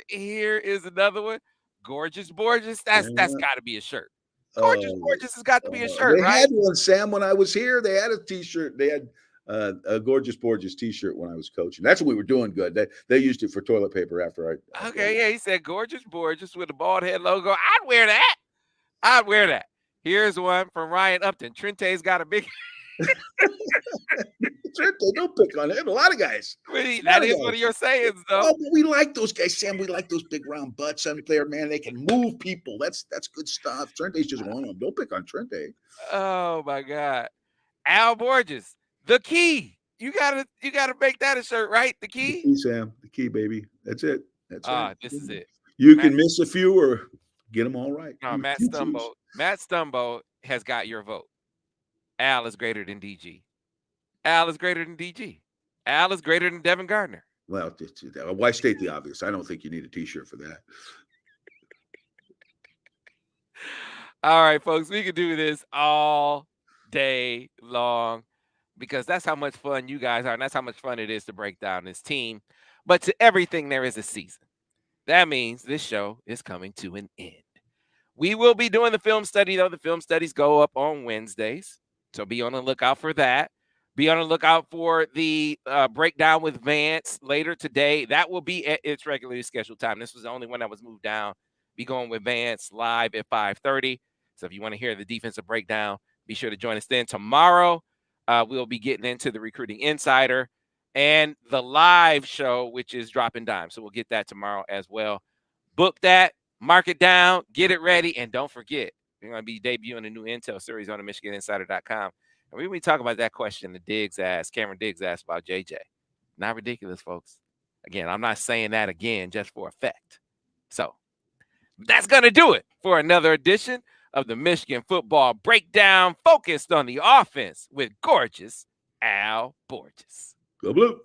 [SPEAKER 1] Here is another one. Gorgeous Borges. That's
[SPEAKER 2] Yeah.
[SPEAKER 1] gotta be a shirt. Gorgeous
[SPEAKER 2] Oh,
[SPEAKER 1] Borges has got to be a shirt,
[SPEAKER 2] they
[SPEAKER 1] right?
[SPEAKER 2] had one, Sam, when I was here. They had a T-shirt. They had a Gorgeous Borges T-shirt when I was coaching. That's when we were doing good. They used it for toilet paper after I.
[SPEAKER 1] Okay, yeah, he said gorgeous Borges with a bald head logo. I'd wear that. I'd wear that. Here's one from Ryan Upton. Trente's got a big.
[SPEAKER 2] Don't pick on it. A lot of guys.
[SPEAKER 1] That is one of your sayings, though.
[SPEAKER 2] Oh, but we like those guys, Sam. We like those big round butts up there, man. They can move people. That's good stuff. Trente's just one of them. Don't pick on Trente.
[SPEAKER 1] Oh my God. Al Borges, the key. You gotta make that a shirt, right? The
[SPEAKER 2] The
[SPEAKER 1] key.
[SPEAKER 2] key, Sam. The key, baby. That's it. That's it.
[SPEAKER 1] This is it.
[SPEAKER 2] You
[SPEAKER 1] Matt,
[SPEAKER 2] can miss a few or get them all right.
[SPEAKER 1] Matt
[SPEAKER 2] You choose.
[SPEAKER 1] Stumbo. Matt Stumbo has got your vote. Al is greater than DG. Al is greater than DG. Al is greater than Devin Gardner.
[SPEAKER 2] Well, why state the obvious? I don't think you need a T-shirt for that.
[SPEAKER 1] All right, folks, we could do this all day long because that's how much fun you guys are, and that's how much fun it is to break down this team. But to everything, there is a season. That means this show is coming to an end. We will be doing the film study, though. The film studies go up on Wednesdays, so be on the lookout for that. Be on the lookout for the breakdown with Vance later today. That will be at its regularly scheduled time. This was the only one that was moved down. Be going with Vance live at 5:30. So if you want to hear the defensive breakdown, be sure to join us then. Tomorrow, we'll be getting into the Recruiting Insider and the live show, which is Dropping Dime. So we'll get that tomorrow as well. Book that, mark it down, get it ready, and don't forget, we're going to be debuting a new Intel series on the MichiganInsider.com. And we're going to be talking about that question that Cameron Diggs asked about JJ. Not ridiculous, folks. Again, I'm not saying that again just for effect. So that's going to do it for another edition of the Michigan Football Breakdown, focused on the offense with gorgeous Al Borges.
[SPEAKER 2] Go Blue.